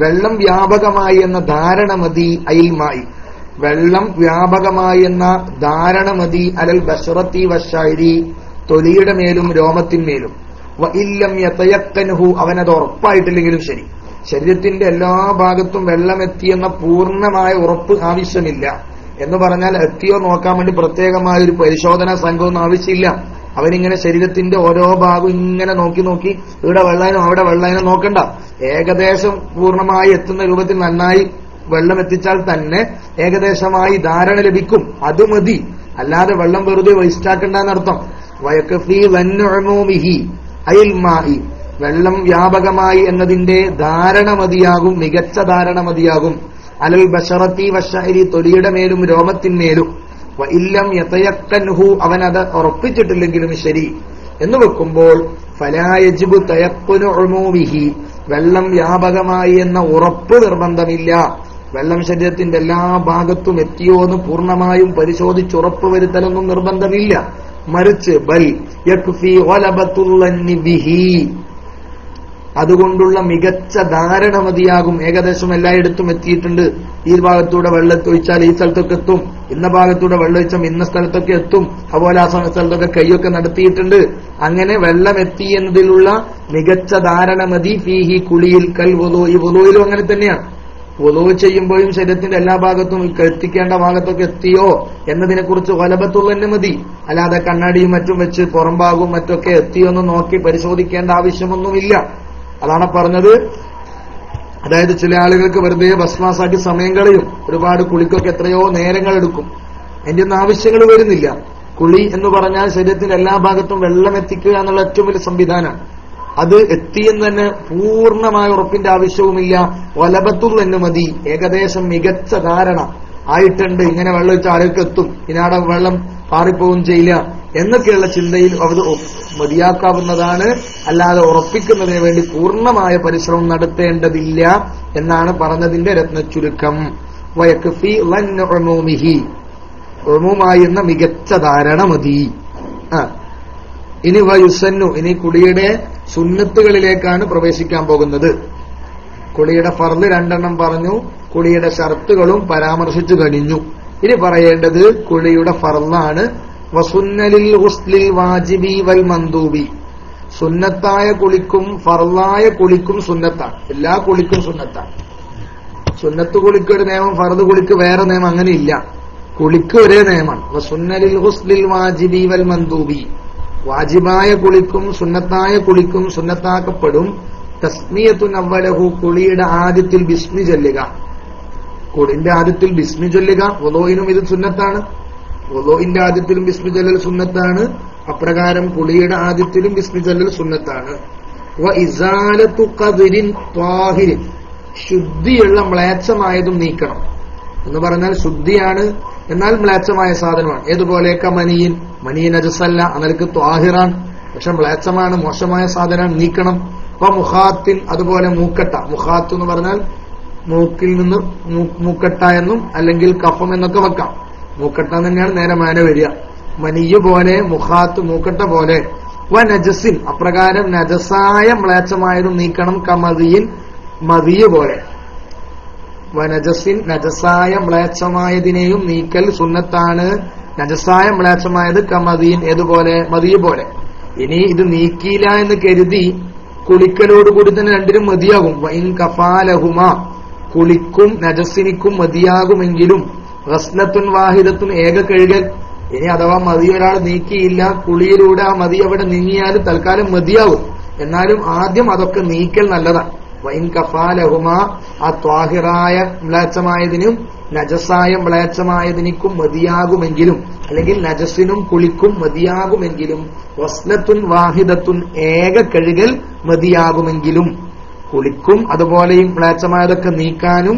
വെള്ളം വ്യാപകമായി എന്ന ധാരണ മതി. അയിൽമായി, വെള്ളം വ്യാപകമായി എന്ന ധാരണ മതി. അലൽ ബശറത്തി വശൈരി, തൊലിയുടെ മേലും രോമത്തിന്മേലും. വഇല്ലം യതയഖ്ഖൻഹു, അവനത് ഉറപ്പായിട്ടില്ലെങ്കിലും ശരി. ശരീരത്തിന്റെ എല്ലാ ഭാഗത്തും വെള്ളം എത്തിയെന്ന പൂർണ്ണമായ ഉറപ്പ് ആവശ്യമില്ല. എന്ന് പറഞ്ഞാൽ എത്തിയോ നോക്കാൻ വേണ്ടി പ്രത്യേകമായ ഒരു പരിശോധനാ സംഘമൊന്നും ആവശ്യമില്ല. അവനിങ്ങനെ ശരീരത്തിന്റെ ഓരോ ഭാഗവും ഇങ്ങനെ നോക്കി നോക്കി ഇവിടെ വെള്ളാനും അവിടെ വെള്ളാനും നോക്കണ്ട. ഏകദേശം പൂർണ്ണമായി എത്തുന്ന രൂപത്തിൽ നന്നായി വെള്ളം എത്തിച്ചാൽ തന്നെ ഏകദേശമായി ധാരണ ലഭിക്കും. അത് മതി. അല്ലാതെ വെള്ളം വെറുതെ വേസ്റ്റാക്കണ്ടെന്നർത്ഥം. വയക്കഫി വന്നുഉമൂമിഹി അയിൽമായി, വെള്ളം വ്യാപകമായി എന്നതിന്റെ ധാരണ മതിയാകും, മികച്ച ധാരണ മതിയാകും. അലൽ ബശറത്തി വശൈരി, തൊലിയുടെ മേലും രോമത്തിന്മേലും. വഇല്ലം യതയഖ്ഖൻഹു, അവനത് ഉറപ്പിച്ചിട്ടില്ലെങ്കിലും ശരി എന്ന് വെക്കുമ്പോൾ ഫലാ യജിബു തയഖ്ഖുനു ഉമൂമിഹി, വെള്ളം വ്യാപകമായി എന്ന ഉറപ്പ് നിർബന്ധമില്ല. വെള്ളം ശരീരത്തിന്റെ എല്ലാ ഭാഗത്തും എത്തിയോ എന്ന് പൂർണ്ണമായും പരിശോധിച്ചുറപ്പ് വരുത്തലൊന്നും നിർബന്ധമില്ല. മറിച്ച് ബൽ യക്ഫി ഗലബത്തുല്ലന്നി ബിഹി, അതുകൊണ്ടുള്ള മികച്ച ധാരണ മതിയാകും. ഏകദേശം എല്ലായിടത്തും എത്തിയിട്ടുണ്ട്. ഈ ഭാഗത്തൂടെ വെള്ളത്തൊഴിച്ചാൽ ഈ സ്ഥലത്തൊക്കെ എത്തും, ഇന്ന ഭാഗത്തൂടെ വെള്ളമൊഴിച്ചാൽ ഇന്ന സ്ഥലത്തൊക്കെ എത്തും, അതുപോലെ ആ സ്ഥലത്തൊക്കെ കൈയൊക്കെ നടത്തിയിട്ടുണ്ട്. അങ്ങനെ വെള്ളം എത്തി എന്നതിലുള്ള മികച്ച ധാരണ മതി. ഫീഹി, കുളിയിൽ, കൽ വുളൂ, ഈ വുളൂയിലും അങ്ങനെ തന്നെയാണ്. വുളൂ ചെയ്യുമ്പോഴും ശരീരത്തിന്റെ എല്ലാ ഭാഗത്തും എത്തിക്കേണ്ട ഭാഗത്തൊക്കെ എത്തിയോ എന്നതിനെ കുറിച്ച് ഗലബത്തുള്ളന്നെ മതി. അല്ലാതെ കണ്ണാടിയും മറ്റും വെച്ച് പുറം ഭാഗവും മറ്റൊക്കെ എത്തിയോ എന്ന് നോക്കി പരിശോധിക്കേണ്ട ആവശ്യമൊന്നുമില്ല. അതാണ് പറഞ്ഞത്. അതായത് ചില ആളുകൾക്ക് വെറുതെ ഭസ്മാസാക്കി സമയം കളയും. ഒരുപാട് കുളിക്കൊക്കെ എത്രയോ നേരങ്ങൾ എടുക്കും. അതിന്റെ ഒന്നും ആവശ്യങ്ങൾ വരുന്നില്ല. കുളി എന്ന് പറഞ്ഞാൽ ശരീരത്തിന്റെ എല്ലാ ഭാഗത്തും വെള്ളം എത്തിക്കുക എന്നുള്ള ഏറ്റവും വലിയ സംവിധാനമാണ്. അത് എത്തിയെന്ന് തന്നെ പൂർണ്ണമായ ഉറപ്പിന്റെ ആവശ്യവുമില്ല. വലബത്തുൽ എന്ന് മതി. ഏകദേശം മികച്ച ധാരണ ആയിട്ടുണ്ട്. ഇങ്ങനെ വെള്ളം വെച്ച ആളുകൾക്ക് എത്തും, ഇതിനാടെ വെള്ളം പാറിപ്പോവും ചെയ്യില്ല എന്നൊക്കെയുള്ള ചിന്തയിൽ അത് മതിയാക്കാവുന്നതാണ്. അല്ലാതെ ഉറപ്പിക്കുന്നതിന് വേണ്ടി പൂർണ്ണമായ പരിശ്രമം നടത്തേണ്ടതില്ല എന്നാണ് പറഞ്ഞതിന്റെ രത്നച്ചുരുക്കം. വയക്ഫി ലന്നുഉമൂമിഹി, ഉമൂമായി എന്ന മികച്ച ധാരണ മതി. ഇനി വയുസന്നു, ഇനി കുളിയുടെ സുന്നത്തുകളിലേക്കാണ് പ്രവേശിക്കാൻ പോകുന്നത്. കുളിയുടെ ഫർള് 2 പറഞ്ഞു, കുളിയുടെ ഷർത്തുകളും പരാമർശിച്ചു കഴിഞ്ഞു. ഇനി പറയേണ്ടത് കുളിയുടെ ഫർളാണ്. വസുന്നലിൽ ഗുസ്ലിൽ വാജിബി വൽ മന്ദൂബി, സുന്നത്തായ കുളിക്കും ഫർളായ കുളിക്കും സുന്നത്താണ്. എല്ലാ കുളിക്കും സുന്നത്താണ്. സുന്നത്ത് കുളിക്ക് ഒരു നിയമം, ഫർദ് കുളിക്ക് വേറെ നിയമം, അങ്ങനെ ഇല്ല. കുളിക്ക് ഒരേ നിയമമാണ്. വസുന്നലിൽ ഗുസ്ലിൽ വാജിബി വൽ മന്ദൂബി, വാജിബായ കുളിക്കും സുന്നത്തായ കുളിക്കും സുന്നത്താക്കപ്പെടും. തസ്മിയത്തുൻ അവ്വലഹു, കുളിയുടെ ആദ്യത്തിൽ ബിസ്മി ചൊല്ലുക. കുളിന്റെ ആദ്യത്തിൽ ബിസ്മി ചൊല്ലുക. വുളൂഇനും ഇത് സുന്നത്താണ്. വുളൂഇന്റെ ആദ്യത്തിലും ബിസ്മി ചൊല്ലൽ സുന്നത്താണ്. അപ്രകാരം കുളിയുടെ ആദ്യത്തിലും ബിസ്മി ചൊല്ലൽ സുന്നത്താണ്. വ ഇസാലത്തു ഖദ്രിൻ ത്വാഹിരിൻ, ശുദ്ധിയുള്ള മ്ലേച്ഛമായതും നീക്കണം. എന്ന് പറഞ്ഞാൽ ശുദ്ധിയാണ്, എന്നാൽ മ്ലേച്ഛമായ സാധനമാണ്. ഏതുപോലെ കമനിയിൻ, മനിയൻ നജസല്ല, അനൽക്ക് ത്വാഹിറാൻ, പക്ഷെ മ്ലേച്ഛമാണ്, മോശമായ സാധനമാണ്, നീക്കണം. അപ്പൊ മുഖാത്തിൻ, അതുപോലെ മൂക്കട്ട. മുഖാത്ത് എന്ന് പറഞ്ഞാൽ മൂക്കിൽ നിന്ന് മൂക്കട്ട എന്നും അല്ലെങ്കിൽ കഫം എന്നൊക്കെ വെക്കാം. മൂക്കട്ട തന്നെയാണ് നേരെ മാന വരിക. മനിയ് പോലെ, മുഖാത്ത് മൂക്കട്ട പോലെ. വ നജസിൻ, അപ്രകാരം നജസായ മ്ലേച്ഛമായതും നീക്കണം. കമതിയിൻ, മതിയ് പോലെ. വനജസിൻ, നജസായ മ്ലേച്ഛമായതിനെയും നീക്കൽ സുന്നത്താണ്. നജസായ മ്ലേച്ഛമായത് കമദീൻ, ഏതുപോലെ, മതിയ പോലെ. ഇനി ഇത് നീക്കിയില്ല എന്ന് കരുതി കുളിക്കലോടുകൂടി തന്നെ രണ്ടിനും മതിയാകും. വൈൻ കഫാലഹുമ, കുളിക്കും നജസിനിക്കും മതിയാകുമെങ്കിലും ഗസ്ലത്തുൻ വാഹിദത്തുൻ, ഏക കഴുകൽ, ഇനി അഥവാ മതി ഒരാൾ നീക്കിയില്ല, കുളിയിലൂടെ ആ മതി അവിടെ നീങ്ങിയാലും തൽക്കാലം മതിയാവും. എന്നാലും ആദ്യം അതൊക്കെ നീക്കൽ നല്ലതാണ്. വൈൻ കഫാലഹുമ, ആ ത്വാഹിറായ മ്ലേച്ഛമായതിനും നജസായ മ്ലേച്ഛമായതിനും മതിയാകുമെങ്കിലും, അല്ലെങ്കിൽ നജസിനും കുളിക്കും മതിയാകുമെങ്കിലും, വസ്ലത്തുൻ വാഹിദത്തുൻ, ഏക കഴുകൽ മതിയാകുമെങ്കിലും, കുളിക്കും അതുപോലെയും മ്ലേച്ഛമായതൊക്കെ നീക്കാനും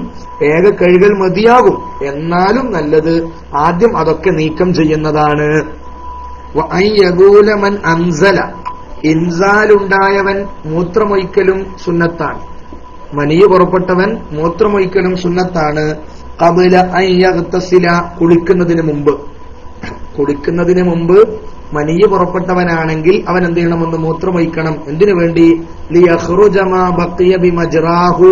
ഏക കഴുകൽ മതിയാകും. എന്നാലും നല്ലത് ആദ്യം അതൊക്കെ നീക്കം ചെയ്യുന്നതാണ്. മൻ അൻസല, ഇൻസാലുണ്ടായവൻ മൂത്രമൊയ്ക്കലും സുന്നത്താണ്. മനിയ് പുറപ്പെട്ടവൻ മൂത്രമൊയ്ക്കലും സുന്നത്താണ്. ഖബല അൻ യഗ്തസില, കുളിക്കുന്നതിന് മുമ്പ് മനിയ് പുറപ്പെട്ടവനാണെങ്കിൽ അവൻ എന്ത് ചെയ്യണമെന്ന് മൂത്രമൊയ്ക്കണം. എന്തിനു വേണ്ടി? ലിയഖ്റുജ മാ ബഖിയ ബിമജ്റാഹു,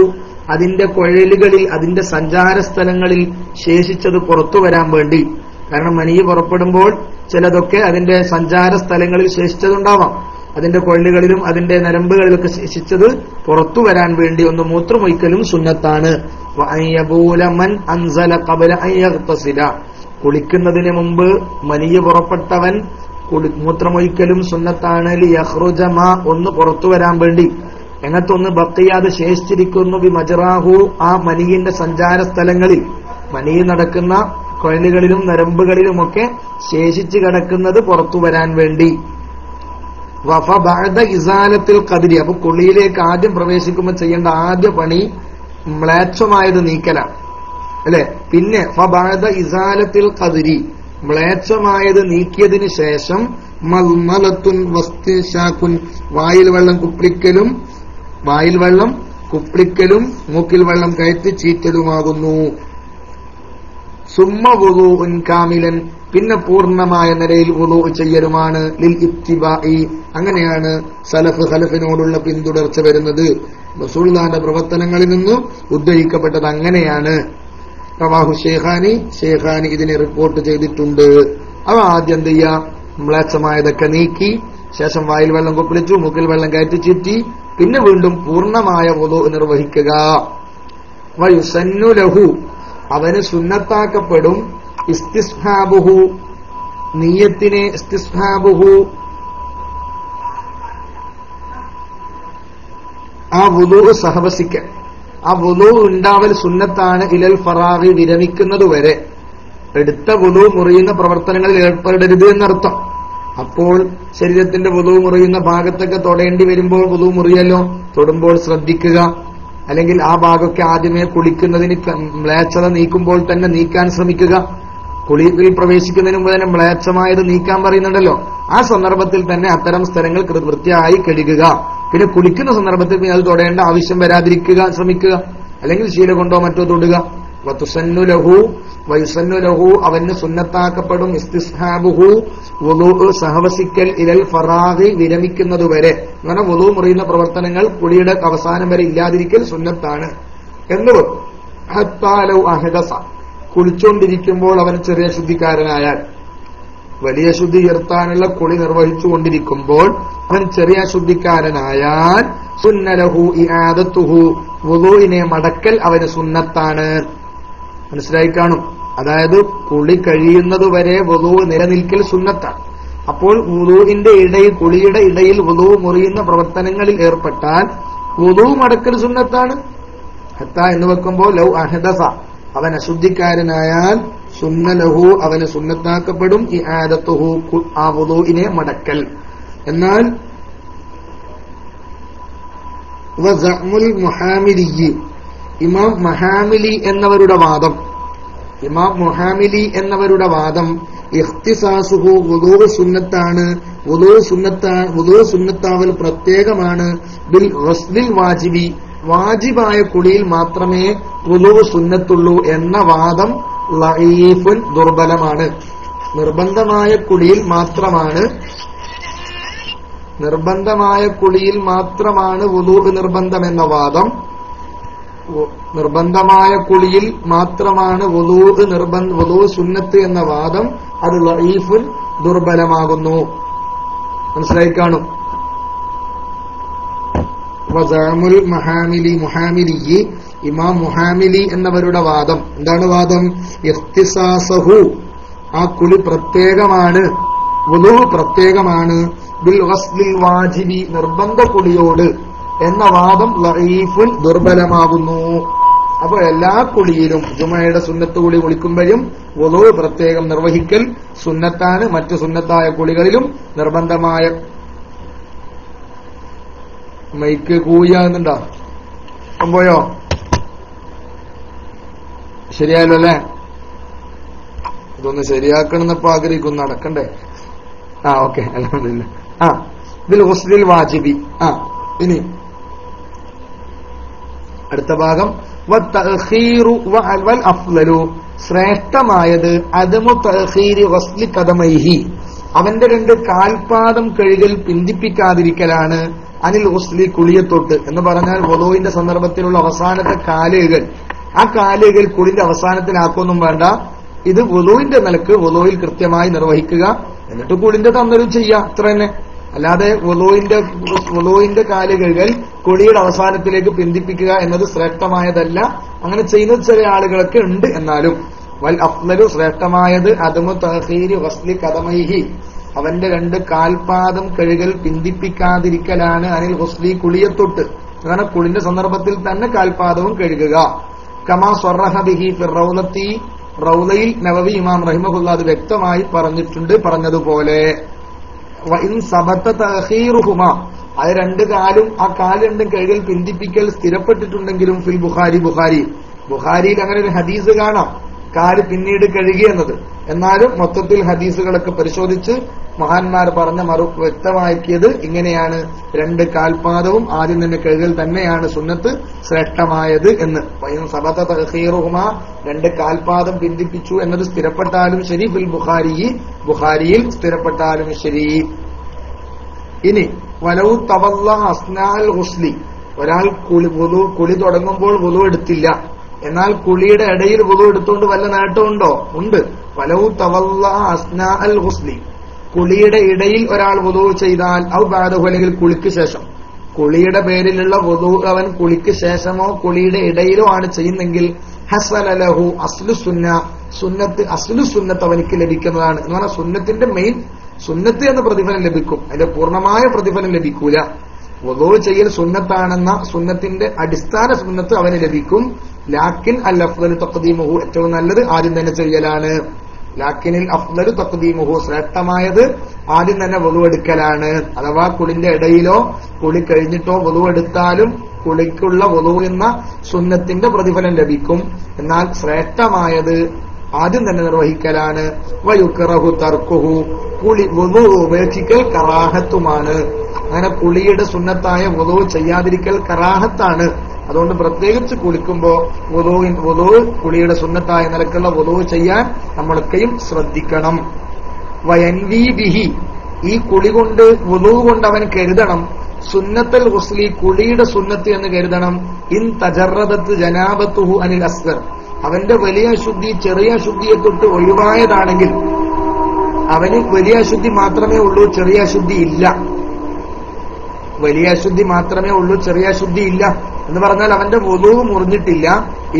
അതിന്റെ കുഴലുകളിൽ, അതിന്റെ സഞ്ചാര സ്ഥലങ്ങളിൽ ശേഷിച്ചത് പുറത്തു വരാൻ വേണ്ടി. കാരണം മനിയ് പുറപ്പെടുമ്പോൾ ചിലതൊക്കെ അതിന്റെ സഞ്ചാര സ്ഥലങ്ങളിൽ ശേഷിച്ചതുണ്ടാവാം. അതിന്റെ കുഴലുകളിലും അതിന്റെ നരമ്പുകളിലൊക്കെ ശേഷിച്ചത് പുറത്തു വരാൻ വേണ്ടി ഒന്ന് മൂത്രമൊയ്ക്കലും സുന്നത്താണ്. മൻ അൻസല ഖബല അൻ യഗ്തസില, കുളിക്കുന്നതിന് മുമ്പ് മനിയ് പുറപ്പെട്ടവൻ മൂത്രമൊയ്ക്കലും സുന്നത്താണ്. ലിയഖ്റുജ മാ, ഒന്ന് പുറത്തു വരാൻ വേണ്ടി. എങ്ങനത്തൊന്ന് ബഖിയാതെ ശേഷിച്ചിരിക്കുന്നു ബിമജ്റാഹു, ആ മനിയിന്റെ സഞ്ചാര സ്ഥലങ്ങളിൽ, മനിയ് നടക്കുന്ന കുഴലുകളിലും നരമ്പുകളിലുമൊക്കെ ശേഷിച്ചു കിടക്കുന്നത് പുറത്തു വരാൻ വേണ്ടി. വഫ ബഅദ ഇസാലത്തിൽ ഖദ്രി, അപ്പൊ കുളിയിലേക്ക് ആദ്യം പ്രവേശിക്കുമ്പോൾ ചെയ്യേണ്ട ആദ്യ പണി മ്ലേച്ഛമായത് നീക്കലാണ്, അല്ലെ? പിന്നെ ഫബഅദ ഇസാലത്തിൽ ഖദ്രി, മ്ലേച്ഛമായത് നീക്കിയതിന് ശേഷം മൽമലത്തുൻ വസ്തിശാഖുൻ, വായിൽ വെള്ളം കുപ്പിക്കലും മൂക്കിൽ വെള്ളം കയറ്റി ചീറ്റലുമാകുന്നു. സുമ്മ വുളൂഉൻ കാമിലൻ, പിന്നെ പൂർണ്ണമായ നിലയിൽ വുളൂ ചെയ്യലുമാണ്. ലിൽ ഇത്തിബാഇ, അങ്ങനെയാണ് സലഫ് ഖലഫിനോടുള്ള പിന്തുടർച്ച വരുന്നത്. റസൂലുള്ളാഹിന്റെ പ്രവർത്തനങ്ങളിൽ നിന്നും ഉദ്ധരിക്കപ്പെട്ടത് അങ്ങനെയാണ്. റവാഹു ഷെയ്ഖാനി ഇതിനെ റിപ്പോർട്ട് ചെയ്തിട്ടുണ്ട്. അവ ആദ്യം എന്ത് ചെയ്യുക? മ്ലേച്ഛമായതൊക്കെ നീക്കി ശേഷം വായിൽ വെള്ളം കുപ്പിളിച്ചു, മൂക്കിൽ വെള്ളം കയറ്റി ചീറ്റി, പിന്നെ വീണ്ടും പൂർണ്ണമായ വുളൂ നിർവഹിക്കുക. വയുസന്നു ലഹു, അവന് സുന്നത്താക്കപ്പെടും. ഇസ്തിസ്ഹാബുഹു, നിയ്യത്തിനെ ഇസ്തിസ്ഹാബുഹു, ആ വുളൂ സഹവസിക്കൽ, ആ വുളൂ ഉണ്ടാവൽ സുന്നത്താണ്. ഇലൽ ഫറാഗി, വിരമിക്കുന്നതുവരെ. എടുത്ത വുളൂ മുറിയുന്ന പ്രവർത്തനങ്ങളിൽ ഏർപ്പെടരുത് എന്നർത്ഥം. അപ്പോൾ ശരീരത്തിന്റെ വുളൂ മുറിയുന്ന ഭാഗത്തൊക്കെ തൊടേണ്ടി വരുമ്പോൾ വുളൂ മുറിയല്ലോ, തൊടുമ്പോൾ ശ്രദ്ധിക്കുക. അല്ലെങ്കിൽ ആ ഭാഗമൊക്കെ ആദ്യമേ കുളിക്കുന്നതിന് മ്ലേച്ഛത നീക്കുമ്പോൾ തന്നെ നീക്കാൻ ശ്രമിക്കുക. കുളിയിൽ പ്രവേശിക്കുന്നതിന് മുമ്പ് തന്നെ മ്ലേച്ഛമായത് നീക്കാൻ പറയുന്നുണ്ടല്ലോ, ആ സന്ദർഭത്തിൽ തന്നെ അത്തരം സ്ഥലങ്ങൾ വൃത്തിയായി കഴുകുക. പിന്നെ കുളിക്കുന്ന സന്ദർഭത്തിൽ പിന്നെ അത് തൊടേണ്ട ആവശ്യം വരാതിരിക്കുക ശ്രമിക്കുക. അല്ലെങ്കിൽ ശീല കൊണ്ടോ മറ്റോ തൊടുക. വയുസന്നു ലഹു, അവന് സുന്നത്താക്കപ്പെടും. ഇസ്തിസ്ഹാബുഹു, വുളൂ സഹവസിക്കൽ, ഇലൽ ഫറാഗി, വിരമിക്കുന്നതുവരെ. അങ്ങനെ വുളൂ മുറിയുന്ന പ്രവർത്തനങ്ങൾ കുളിയുടെ അവസാനം വരെ ഇല്ലാതിരിക്കൽ സുന്നത്താണ് എന്ന്. ഹത്താ ലൗ അഹദസ, കുളിച്ചുകൊണ്ടിരിക്കുമ്പോൾ അവൻ ചെറിയ ശുദ്ധിക്കാരനായാൽ, വലിയ ശുദ്ധി ഉയർത്താനുള്ള കുളി നിർവഹിച്ചുകൊണ്ടിരിക്കുമ്പോൾ അവൻ ചെറിയ ശുദ്ധിക്കാരനായാൽ, സുന്നലഹു ഇആദത്തുഹു, വുളൂഇനെ മടക്കൽ അവന് സുന്നത്താണ്. മനസ്സിലായി കാണും. അതായത് കുളി കഴിയുന്നതുവരെ വുളൂ നിലനിൽക്കൽ സുന്നത്താണ്. അപ്പോൾ വുളൂഇന്റെ ഇടയിൽ, കുളിയുടെ ഇടയിൽ വുളൂ മുറിയുന്ന പ്രവർത്തനങ്ങളിൽ ഏർപ്പെട്ടാൽ വുളൂ മടക്കൽ സുന്നത്താണ്. ഹത്താ എന്ന് വെക്കുമ്പോൾ ലൗ അഹദസ, അവൻ അശുദ്ധിക്കാരനായാൽ, സുന്നലഹു, അവന് സുന്നത്താക്കപ്പെടും. ഇആദത്തുഹു, ആ വുളൂഇനെ മടക്കൽ. എന്നാൽ വസഅമുൽ മുഹാമിലി, ഇമാം മുഹാമിലി എന്നവരുടെ വാദം, ഇഖ്തിസാസുഹു, വുളൂ സുന്നത്താണ്. വുളൂ സുന്നത്താവൽ പ്രത്യേകമാണ്. ബിൽ ഗസ്ലിൽ വാജിബി, വാജിബായ കുളിയിൽ മാത്രമേ വുളൂ സുന്നത്തുള്ളൂ എന്ന വാദം ലഈഫുൻ, ദുർബലമാണ്. നിർബന്ധമായ കുളിയിൽ മാത്രമാണ് വുളൂ നിർബന്ധമെന്ന വാദം, നിർബന്ധമായ കുളിയിൽ മാത്രമാണ് വുളൂ സുന്നത്ത് എന്ന വാദം, അത് ലഈഫുൻ, ദുർബലമാകുന്നു. മനസ്സിലായി കാണും. വസഅമുൽ മുഹാമിലി, ഇമാം മുഹാമിലി എന്നവരുടെ വാദം എന്താണ്? വാദം ഇഖ്തിസാസഹു, ആ കുളി പ്രത്യേകമാണ്, വുളൂ പ്രത്യേകമാണ്. ബിൽ ഗസ്ലിൽ വാജിബി നിർബന്ധ കുളിയോട് എന്ന വാദം ലഈഫുൻ ദുർബലമാകുന്നു. അപ്പൊ എല്ലാ കുളിയിലും ജുമയുടെ സുന്നത്ത് കുളി കുളിക്കുമ്പോഴും വുളൂ പ്രത്യേകം നിർവഹിക്കൽ സുന്നത്താണ്. മറ്റു സുന്നത്തായ കുളികളിലും നിർബന്ധമായ മൈക്ക് കൂയാകുന്നുണ്ടോ? പോയോ? ശരിയായല്ലോ അല്ലേ? ഇതൊന്ന് ശരിയാക്കണമെന്നപ്പോ ആഗ്രഹിക്കുന്നു, നടക്കണ്ടേ? ഓക്കെ, അൽഹംദുലില്ലാ. ഇതിൽ ഗുസ്ലിൽ വാജിബി. ഇനി അടുത്ത ഭാഗം വൽ അഫ്ളലു, ശ്രേഷ്ഠമായത് അദമു തഅഖീരി ഗസ്ലി ഖദമൈഹി, അവന്റെ രണ്ട് കാൽപാദം കഴുകൽ പിന്തിപ്പിക്കാതിരിക്കലാണ്. അനിൽ ഗുസ്ലി, കുളിയത്തൊട്ട് എന്ന് പറഞ്ഞാൽ വുളൂഇന്റെ സന്ദർഭത്തിലുള്ള അവസാനത്തെ കാലുകൾ, ആ കാലുകൾ കുളിന്റെ അവസാനത്തിലാക്കൊന്നും വേണ്ട. ഇത് വുളൂഇന്റെ നിലക്ക് വുളൂഇൽ കൃത്യമായി നിർവഹിക്കുക, എന്നിട്ട് കുളിന്റെ തന്നലും ചെയ്യാം, അത്ര തന്നെ. അല്ലാതെ വുളൂഇന്റെ കാലുകൾ കുളിയുടെ അവസാനത്തിലേക്ക് പിന്തിപ്പിക്കുക എന്നത് ശ്രേഷ്ഠമായതല്ല. അങ്ങനെ ചെയ്യുന്നത് ചില ആളുകളൊക്കെ ഉണ്ട്. എന്നാലും വൽ അഫ്ളലു, ശ്രേഷ്ഠമായത് അദമു തഅഖീരി ഗസ്ലി ഖദമൈഹി, അവന്റെ രണ്ട് കാൽപാദം കഴുകൽ പിന്തിപ്പിക്കാതിരിക്കലാണ്. അനിൽ ഗുസ്ലി, കുളിയത്തൊട്ട്, അങ്ങനെ കുളിന്റെ സന്ദർഭത്തിൽ തന്നെ കാൽപാദവും കഴുകുക. കമാ സ്വറഹ ബിഹി ഫിർ റൗളത്തി, റൗളയിൽ നവവി ഇമാം റഹിമഹുല്ലാഹ് അത് വ്യക്തമായി പറഞ്ഞതുപോലെ വഇൻ സബത തഅഖീറുഹുമാ, അത് രണ്ട് കാലും ആ കാല് രണ്ടും കഴുകൽ പിന്തിപ്പിക്കൽ സ്ഥിരപ്പെട്ടിട്ടുണ്ടെങ്കിലും ഫിൽ ബുഖാരിയിൽ അങ്ങനെ ഒരു ഹദീസ് കാണാം, കാല് പിന്നീട് കഴുകി എന്നത്. എന്നാലും മൊത്തത്തിൽ ഹദീസുകളൊക്കെ പരിശോധിച്ച് മഹാന്മാർ പറഞ്ഞ വ്യക്തമാക്കിയത് ഇങ്ങനെയാണ്: രണ്ട് കാൽപാദവും ആദ്യം തന്നെ കഴുകൽ തന്നെയാണ് സുന്നത്ത്, ശ്രേഷ്ഠമായത് എന്ന്. സബത തഅഖീറുഹുമാ, രണ്ട് കാൽപാദം പിന്തിപ്പിച്ചു എന്നത് സ്ഥിരപ്പെട്ടാലും ശരി, ഫിൽ ബുഖാരിയിൽ സ്ഥിരപ്പെട്ടാലും ശരി. ഇനി വലൗ തവല്ല അസ്നാൽ ഗുസ്ലി, ഒരാൾ കുളി തുടങ്ങുമ്പോൾ വുളു എടുത്തില്ല, എന്നാൽ കുളിയുടെ ഇടയിൽ വുളു എടുത്തുകൊണ്ട് വല്ല നേട്ടമുണ്ടോ? ഉണ്ട്. വലൗ തവല്ല അസ്നാ അൽ ഗുസ്ലി, കുളിയുടെ ഇടയിൽ ഒരാൾ വുളു ചെയ്താൽ, ഔ ബഅദഹു, അല്ലെങ്കിൽ കുളിക്ക് ശേഷം, കുളിയുടെ പേരിലുള്ള വുളു അവൻ കുളിക്ക് ശേഷമോ കുളിയുടെ ഇടയിലോ ആണ് ചെയ്യുന്നെങ്കിൽ ഹസല ലഹു അസ്ലു സുന്ന, അസ്ലു സുന്നത്ത് അവനിക്ക് ലഭിക്കുന്നതാണ്. എന്ന് പറഞ്ഞാൽ സുന്നത്തിന്റെ മെയിൻ സുന്നത്ത് എന്ന പ്രതിഫലം ലഭിക്കും, അതിന്റെ പൂർണ്ണമായ പ്രതിഫലം ലഭിക്കൂല. വുളു ചെയ്യൽ സുന്നത്താണെന്ന സുന്നത്തിന്റെ അടിസ്ഥാന സുന്നത്ത് അവന് ലഭിക്കും. ലാക്കിൻ അൽ അഫ്ളലു തഖ്ദീമുഹു, ഏറ്റവും നല്ലത് ആദ്യം തന്നെ ചെയ്യലാണ്. ലാക്കിനിൽ അഫ്ളലു തഖ്ദീമുഹു, ശ്രേഷ്ഠമായത് ആദ്യം തന്നെ വുളു എടുക്കലാണ്. അഥവാ കുളിന്റെ ഇടയിലോ കുളി കഴിഞ്ഞിട്ടോ വുളു എടുത്താലും കുളിക്കുള്ള വുളു എന്ന സുന്നത്തിന്റെ പ്രതിഫലം ലഭിക്കും. എന്നാൽ ശ്രേഷ്ഠമായത് ആദ്യം തന്നെ നിർവഹിക്കലാണ്. വയുക്റഹു തർക്കുഹു, വുളു ഉപേക്ഷിക്കൽ കറാഹത്തുമാണ്. അങ്ങനെ കുളിയുടെ സുന്നത്തായ വുളു ചെയ്യാതിരിക്കൽ കറാഹത്താണ്. അതുകൊണ്ട് പ്രത്യേകിച്ച് കുളിക്കുമ്പോ വുളു കുളിയുടെ സുന്നത്തായ നിലക്കുള്ള വുളു ചെയ്യാൻ നമ്മളൊക്കെയും ശ്രദ്ധിക്കണം. വയൻവി ബിഹി, ഈ കുളി കൊണ്ട് വുളു കൊണ്ട് അവൻ കരുതണം സുന്നത്തൽ ഗുസ്ലി, കുളിയുടെ സുന്നത്ത് എന്ന് കരുതണം. ഇൻ തജറദത്ത് ജനാബത്തുഹു അനിൽ അസ്ഗർ, അവന്റെ വലിയ അശുദ്ധി ചെറിയ അശുദ്ധിയെ തൊട്ട് ഒഴിവായതാണെങ്കിൽ, അവന് വലിയ അശുദ്ധി മാത്രമേ ഉള്ളൂ, ചെറിയ അശുദ്ധി ഇല്ല. വലിയ അശുദ്ധി മാത്രമേ ഉള്ളൂ, ചെറിയ അശുദ്ധി ഇല്ല എന്ന് പറഞ്ഞാൽ അവന്റെ വുളു മുറിഞ്ഞിട്ടില്ല.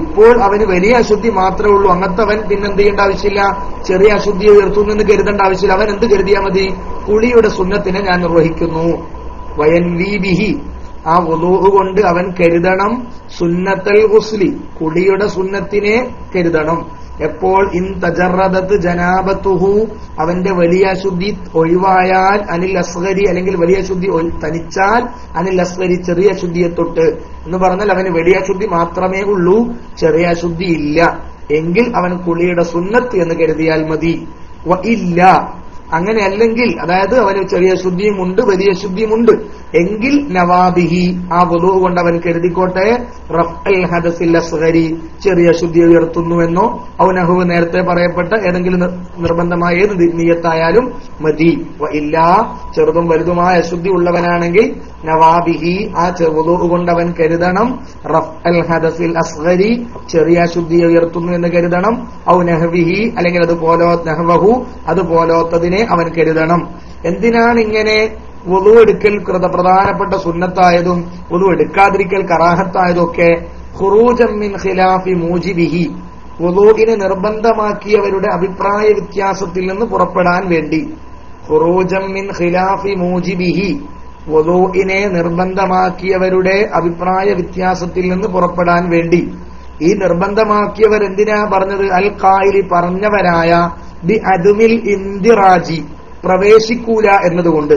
ഇപ്പോൾ അവന് വലിയ അശുദ്ധി മാത്രമേ ഉള്ളൂ. അങ്ങനത്തെ അവൻ പിന്നെന്ത് ചെയ്യേണ്ട ആവശ്യമില്ല, ചെറിയ അശുദ്ധിയെ ഉയർത്തുന്നെന്ന് കരുതേണ്ട ആവശ്യമില്ല. അവൻ എന്ത് കരുതിയാൽ മതി? കുളിയുടെ സുന്നത്തിനെ ഞാൻ നിർവഹിക്കുന്നു. വയൻവി ബിഹി, ആ വുളു കൊണ്ട് അവൻ കരുതണം സുന്നത്തൽ ഗുസ്ലി, കുളിയുടെ സുന്നത്തിനെ കരുതണം. എപ്പോൾ? ഇൻ തജറദത്ത് ജനാബത്തുഹു, അവന്റെ വലിയ അശുദ്ധി ഒഴിവായാൽ, അനിൽ അസ്ഗരി, അല്ലെങ്കിൽ വലിയ അശുദ്ധി തനിച്ചാൽ, അനിൽ അസ്ഗരി, ചെറിയ അശുദ്ധിയെ തൊട്ട് എന്ന് പറഞ്ഞാൽ അവന് വലിയ അശുദ്ധി മാത്രമേ ഉള്ളൂ, ചെറിയ അശുദ്ധി ഇല്ല എങ്കിൽ അവൻ കുളിയുടെ സുന്നത്ത് എന്ന് കരുതിയാൽ മതി. വ ഇല്ല, അങ്ങനെ അല്ലെങ്കിൽ, അതായത് അവന് ചെറിയ ശുദ്ധിയുമുണ്ട് വലിയ ശുദ്ധിയുമുണ്ട് എങ്കിൽ നവാബിഹി, ആ വുളു കൊണ്ട് അവൻ കരുതിക്കോട്ടെ റഫ്അൽ ഹദസിൽ അസ്ഗരി, ചെറിയ ശുദ്ധി ഉയർത്തുന്നുവെന്നോ ഔനഹു, നേരത്തെ പറയപ്പെട്ട ഏതെങ്കിലും നിർബന്ധമായ ഏത് നിയ്യത്തായാലും മതി. വ ഇല്ല, ചെറുതും വലുതുമായ അശുദ്ധി ഉള്ളവനാണെങ്കിൽ നവാബിഹി, ആ വുളു കൊണ്ട് അവൻ കരുതണം റഫ്അൽ ഹദസിൽ അസ്ഗരി, ചെറിയ ശുദ്ധിയെ ഉയർത്തുന്നു എന്ന് കരുതണം. ഔ നഹ്വിഹി, അല്ലെങ്കിൽ അതുപോലെ നഹ്വഹു, അതുപോലത്തതിനെ അവൻ കരുതണം. എന്തിനാണ് ഇങ്ങനെ വുളു എടുക്കൽ പ്രധാനപ്പെട്ട സുന്നത്തായതും വുളു എടുക്കാതിരിക്കൽ കറാഹത്തായതും ഒക്കെ? ഖുറൂജൻ മിൻ ഖിലാഫി മൂജിബിഹി, വുളൂഇനെ നിർബന്ധമാക്കിയവരുടെ അഭിപ്രായ വ്യത്യാസത്തിൽ നിന്ന് പുറപ്പെടാൻ വേണ്ടി ഖുറൂജൻ മിൻ ഖിലാഫി മൂജിബിഹി, വുളൂഇനെ നിർബന്ധമാക്കിയവരുടെ അഭിപ്രായ വ്യത്യാസത്തിൽ നിന്ന് പുറപ്പെടാൻ വേണ്ടി. ഈ നിർബന്ധമാക്കിയവർ എന്തിനാ പറഞ്ഞത്? അൽ ഖായിലി പറഞ്ഞവരായ ബി അദ്മിൽ ഇന്ദിറാജി പ്രവേശിക്കൂല എന്നതുകൊണ്ട്.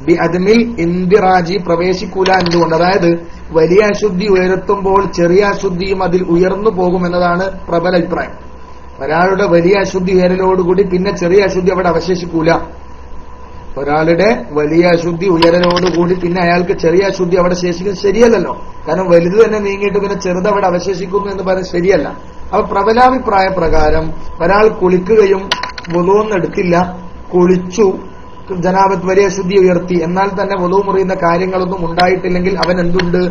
ബി അദ്മിൽ ഇന്ദിറാജി പ്രവേശിക്കൂല എന്നതുകൊണ്ട്, അതായത് വലിയ അശുദ്ധി ഉയർത്തുമ്പോൾ ചെറിയ അശുദ്ധിയും അതിൽ ഉയർന്നു പോകുമെന്നതാണ് പ്രബല അഭിപ്രായം. ഒരാളുടെ വലിയ അശുദ്ധി ഉയരലോടുകൂടി പിന്നെ ചെറിയ അശുദ്ധി അവിടെ അവശേഷിക്കൂല. ഒരാളുടെ വലിയ അശുദ്ധി ഉയരലോടുകൂടി പിന്നെ അയാൾക്ക് ചെറിയ അശുദ്ധി അവിടെ ശേഷിക്കുന്നത് ശരിയല്ലല്ലോ. കാരണം വലുത് തന്നെ നീങ്ങിയിട്ട് പിന്നെ ചെറുത് അവിടെ അവശേഷിക്കുന്നു എന്ന് പറയുന്നത് ശരിയല്ല. അപ്പൊ പ്രബലാഭിപ്രായ പ്രകാരം ഒരാൾ കുളിക്കുകയും വുളൂഒന്നും എടുത്തില്ല, കുളിച്ചു, ജനാബത്ത് വലിയ അശുദ്ധി ഉയർത്തി, എന്നാൽ തന്നെ വുളൂ മുറിയുന്ന കാര്യങ്ങളൊന്നും ഉണ്ടായിട്ടില്ലെങ്കിൽ അവൻ എന്തുണ്ട്?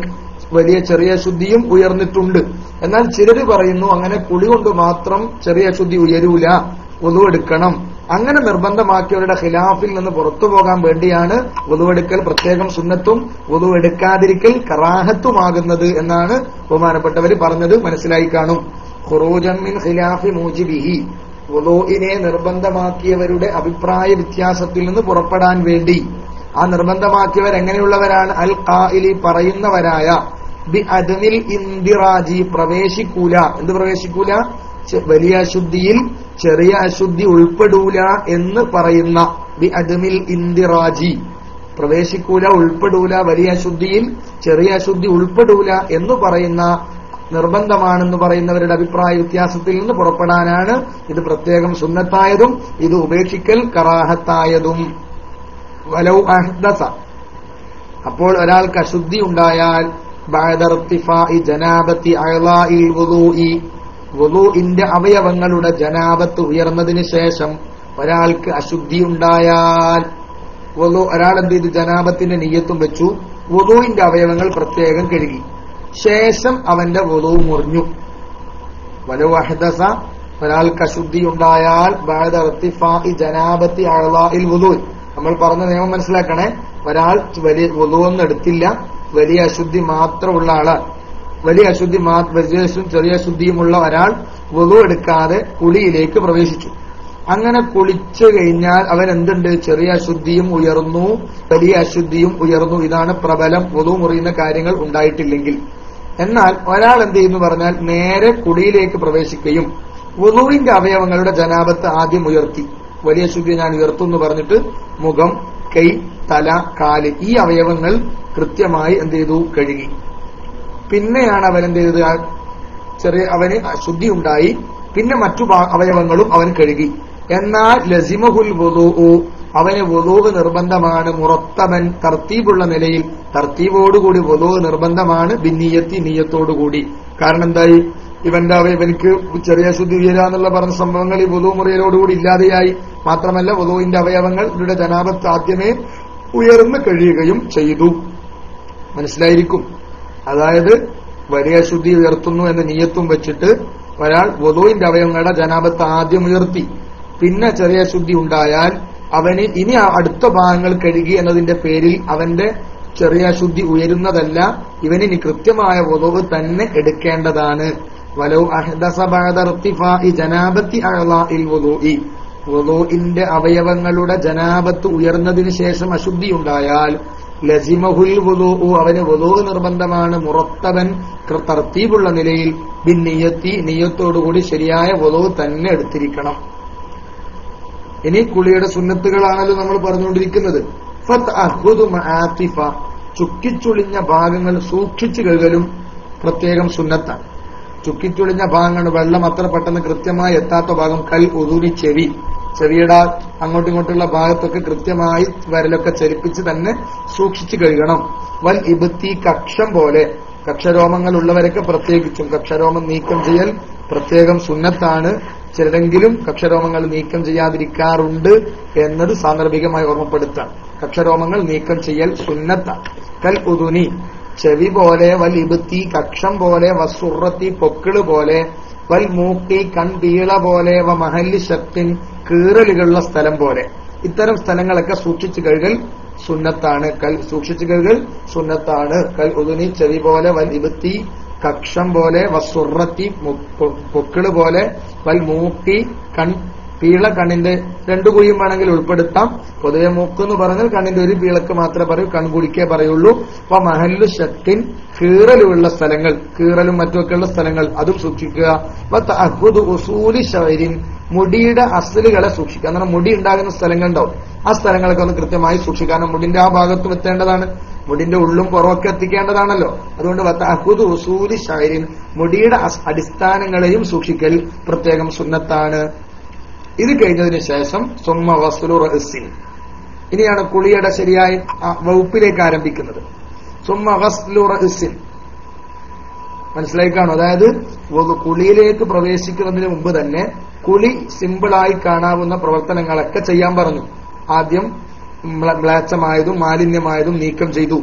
വലിയ ചെറിയ അശുദ്ധിയും ഉയർന്നിട്ടുണ്ട്. എന്നാൽ ചിലര് പറയുന്നു അങ്ങനെ കുളി കൊണ്ട് മാത്രം ചെറിയ അശുദ്ധി ഉയരൂല, വുളൂ എടുക്കണം. അങ്ങനെ നിർബന്ധമാക്കിയവരുടെ ഖിലാഫിൽ നിന്ന് പുറത്തു പോകാൻ വേണ്ടിയാണ് വുളൂ എടുക്കൽ പ്രത്യേകം സുന്നത്തും വുളൂ എടുക്കാതിരിക്കൽ കറാഹത്തുമാകുന്നത് എന്നാണ് ബഹുമാനപ്പെട്ടവർ പറഞ്ഞത്. മനസ്സിലായി കാണും. ഖുറൂജൻ മിൻ ഖിലാഫി മൂജിബിഹി, വുളൂഇനെ നിർബന്ധമാക്കിയവരുടെ അഭിപ്രായ വ്യത്യാസത്തിൽ നിന്ന് പുറപ്പെടാൻ വേണ്ടി. ആ നിർബന്ധമാക്കിയവർ എങ്ങനെയുള്ളവരാണ്? അൽ ഖായിലി പറയുന്നവരായ ബി അദ്മിൽ ഇന്ദിറാജി പ്രവേശിക്കൂല. എന്ത് പ്രവേശിക്കൂല? വലിയ അശുദ്ധിയിൽ ചെറിയ അശുദ്ധി ഉൾപ്പെടൂല എന്ന് പറയുന്ന ബി അദ്മിൽ ഇന്ദിറാജി പ്രവേശിക്കൂല, ഉൾപ്പെടൂല, വലിയ അശുദ്ധിയിൽ ചെറിയ അശുദ്ധി ഉൾപ്പെടൂല എന്ന് പറയുന്ന നിർബന്ധമാണെന്ന് പറയുന്നവരുടെ അഭിപ്രായ വ്യത്യാസത്തിൽ നിന്ന് പുറപ്പെടാനാണ് ഇത് പ്രത്യേകം സുന്നത്തായതും ഇത് ഉപേക്ഷിക്കൽ കറാഹത്തായതും. വലൗ അഹ്ദസ, അപ്പോൾ ഒരാൾക്ക് അശുദ്ധി ഉണ്ടായാൽ ബഅദ ഇർതിഫാഇ ജനാബത്തി അഅ്ളാഇൽ വുളൂഇ, വുളൂഇന്റെ അവയവങ്ങളുടെ ജനാബത്ത് ഉയർന്നതിന് ശേഷം ഒരാൾക്ക് അശുദ്ധി ഉണ്ടായാൽ, ഒരാൾ എന്ത് ചെയ്തു? ജനാബത്തിന്റെ നിയ്യത്തും വെച്ചു, വുളൂഇന്റെ അവയവങ്ങൾ പ്രത്യേകം കഴുകി, ശേഷം അവന്റെ വുളൂ മുറിഞ്ഞു. വലൗ അഹ്ദസ, ഒരാൾക്ക് അശുദ്ധി ഉണ്ടായാൽ ബഅദ ഇർതിഫാഇ ജനാബത്തി അഅ്ളാഇൽ വുളൂഇ, നമ്മൾ പറഞ്ഞ നിയമം മനസ്സിലാക്കണേ. ഒരാൾ വലിയ വുളൂഒന്നും എടുത്തില്ല, വലിയ അശുദ്ധി മാത്രമുള്ള ആള്, വലിയ അശുദ്ധി ചെറിയ അശുദ്ധിയുമുള്ള ഒരാൾ വുളൂ എടുക്കാതെ കുളിയിലേക്ക് പ്രവേശിച്ചു. അങ്ങനെ കുളിച്ചു കഴിഞ്ഞാൽ അവൻ എന്തുണ്ട്? ചെറിയ അശുദ്ധിയും ഉയർന്നു, വലിയ അശുദ്ധിയും ഉയർന്നു. ഇതാണ് പ്രബലം, വുളൂ മുറിയുന്ന കാര്യങ്ങൾ ഉണ്ടായിട്ടില്ലെങ്കിൽ. എന്നാൽ ഒരാൾ എന്ത് ചെയ്യുന്നു പറഞ്ഞാൽ നേരെ കുളിയിലേക്ക് പ്രവേശിക്കുകയും വുളൂഇന്റെ അവയവങ്ങളുടെ ജനാബത്ത് ആദ്യം ഉയർത്തി, വലിയ അശുദ്ധി ഞാൻ ഉയർത്തും എന്ന് പറഞ്ഞിട്ട് മുഖം, കൈ, തല, കാല്, ഈ അവയവങ്ങൾ കൃത്യമായി എന്ത് ചെയ്തു? കഴുകി. പിന്നെയാണ് അവൻ എന്ത് ചെയ്തത്? അവന് അശുദ്ധി ഉണ്ടായി, പിന്നെ മറ്റു അവയവങ്ങളും അവൻ കഴുകി. എന്നാൽ ലസിമഹുൽ വുളൂഉ, അവന് വുളൂ നിർബന്ധമാണ്, മുറത്തബൻ, തർത്തീബുള്ള നിലയിൽ, തർത്തീബോടുകൂടി വുളൂ നിർബന്ധമാണ്, ബിന്നിയത്തി, നിയ്യത്തോടുകൂടി. കാരണം എന്തായി? ഇവനിക്ക് ചെറിയ അശുദ്ധി ഉയരാന്നുള്ള പറഞ്ഞ സംഭവങ്ങൾ ഈ വുളൂ മുറിയലോടുകൂടി ഇല്ലാതെയായി. മാത്രമല്ല വുളൂഇന്റെ അവയവങ്ങൾ ഇവരുടെ ജനാബത്ത് ആദ്യമേ ഉയർന്നു കഴിയുകയും ചെയ്തു. മനസ്സിലായിരിക്കും. അതായത് വലിയ അശുദ്ധി ഉയർത്തുന്നു എന്ന നിയ്യത്തും വെച്ചിട്ട് ഒരാൾ വുളൂഇന്റെ അവയവങ്ങളുടെ ജനാബത്ത് ആദ്യം ഉയർത്തി, പിന്നെ ചെറിയ അശുദ്ധി ഉണ്ടായാൽ അവന് ഇനി അടുത്ത ഭാഗങ്ങൾ കഴുകി എന്നതിന്റെ പേരിൽ അവന്റെ ചെറിയ അശുദ്ധി ഉയരുന്നതല്ല, ഇവനിനി കൃത്യമായ വുളൂ തന്നെ എടുക്കേണ്ടതാണ്. വലൗ അഹ്ദസ ബഅദ ഇർതിഫാഇ ജനാബത്തി അഅ്ളാഇൽ വുളൂഇ, വുളൂഇന്റെ അവയവങ്ങളുടെ ജനാബത്ത് ഉയർന്നതിന് ശേഷം അശുദ്ധി ഉണ്ടായാൽ ലസിമഹുൽ വുളൂഉ, അവന് വുളൂ നിർബന്ധമാണ്, മുറത്തബൻ, തർത്തീബുള്ള നിലയിൽ, ബിന്നിയത്തി, നിയ്യത്തോടുകൂടി ശരിയായ വുളൂ തന്നെ എടുത്തിരിക്കണം. ഇനി കുളിയുടെ സുന്നത്തുകളാണല്ലോ നമ്മൾ പറഞ്ഞുകൊണ്ടിരിക്കുന്നത്. ഫത്അഖുദു മആതിഫ, ചുക്കിച്ചുളിഞ്ഞ ഭാഗങ്ങൾ സൂക്ഷിച്ചു കഴുകലും പ്രത്യേകം സുന്നത്താണ്. ചുക്കിച്ചുളിഞ്ഞ ഭാഗങ്ങൾ, വെള്ളം അത്ര പെട്ടെന്ന് കൃത്യമായി എത്താത്ത ഭാഗം, കൽ ഉദുനി, ചെവിയുടെ അങ്ങോട്ടും ഇങ്ങോട്ടുള്ള ഭാഗത്തൊക്കെ കൃത്യമായി വിരലൊക്കെ ചലിപ്പിച്ച് തന്നെ സൂക്ഷിച്ചു കഴുകണം. വൽ ഇബ്തി, കക്ഷം പോലെ, കക്ഷരോമങ്ങൾ ഉള്ളവരൊക്കെ പ്രത്യേകിച്ചും കക്ഷരോമം നീക്കം ചെയ്യൽ പ്രത്യേകം സുന്നത്താണ്. ചിലരെങ്കിലും കക്ഷരോമങ്ങൾ നീക്കം ചെയ്യാതിരിക്കാറുണ്ട് എന്നത് സാന്ദർഭികമായി ഓർമ്മപ്പെടുത്താം. കക്ഷരോമങ്ങൾ നീക്കം ചെയ്യൽ സുന്നത്താണ്. കൽ ഉദുനി, ചെവി പോലെ, വൽ ഇബ്തി, കക്ഷം പോലെ, വസുറത്തി, പൊക്കിള് പോലെ, വൽ മൂക്കി, കൺപീള പോലെ, വ മഹല്ലി ശക്തിൻ, കീറലുകളുള്ള സ്ഥലം പോലെ, ഇത്തരം സ്ഥലങ്ങളൊക്കെ സൂക്ഷിച്ചു കഴുകൽ സുന്നത്താണ്. സൂക്ഷിച്ചു കഴുകൽ സുന്നത്താണ്. കൽ ഉദുനി, ചെവി പോലെ, വൽ ഇബ്തി, കക്ഷം പോലെ, വസുറത്തി പൊക്കിള് പോലെ, വൽ മൂക്കി പീള കണ്ണിന്റെ രണ്ടു കുഴിയും വേണമെങ്കിൽ ഉൾപ്പെടുത്താം. പൊതുവെ മൂക്ക് എന്ന് പറഞ്ഞാൽ കണ്ണിന്റെ ഒരു പീളക്ക് മാത്രമേ പറയൂ, കൺകുടിക്കേ പറയുള്ളൂ. അപ്പൊ മഹല്ലു ഷക്കിൻ കീറലുള്ള സ്ഥലങ്ങൾ, കീറലും മറ്റുമൊക്കെയുള്ള സ്ഥലങ്ങൾ അതും സൂക്ഷിക്കുക. ഉസൂലി ഷൈരിൻ മുടിയുടെ അസലുകളെ സൂക്ഷിക്കുക. അങ്ങനെ മുടി ഉണ്ടാകുന്ന സ്ഥലങ്ങൾ ഉണ്ടാവും, ആ സ്ഥലങ്ങളൊക്കെ ഒന്ന് കൃത്യമായി സൂക്ഷിക്കാൻ. മുടിന്റെ ആ ഭാഗത്തും എത്തേണ്ടതാണ്, മുടിന്റെ ഉള്ളും പുറമൊക്കെ എത്തിക്കേണ്ടതാണല്ലോ. അതുകൊണ്ട് വത്തഅഖുദു ഉസൂലി ഷൈരിൻ മുടിയുടെ അടിസ്ഥാനങ്ങളെയും സൂക്ഷിക്കൽ പ്രത്യേകം സുന്നത്താണ്. ഇത് കഴിഞ്ഞതിന് ശേഷം സുമ്മ ഗസ്ലു റഅസിൻ, ഇനിയാണ് കുളിയുടെ ശരിയായ വകുപ്പിലേക്ക് ആരംഭിക്കുന്നത്. സുമ്മ ഗസ്ലു റഅസിൻ മനസ്സിലായി കാണും. അതായത് കുളിയിലേക്ക് പ്രവേശിക്കുന്നതിന് മുമ്പ് തന്നെ കുളി സിമ്പിളായി കാണാവുന്ന പ്രവർത്തനങ്ങളൊക്കെ ചെയ്യാൻ പറഞ്ഞു. ആദ്യം മ്ലേച്ഛമായതും മാലിന്യമായതും നീക്കം ചെയ്തു,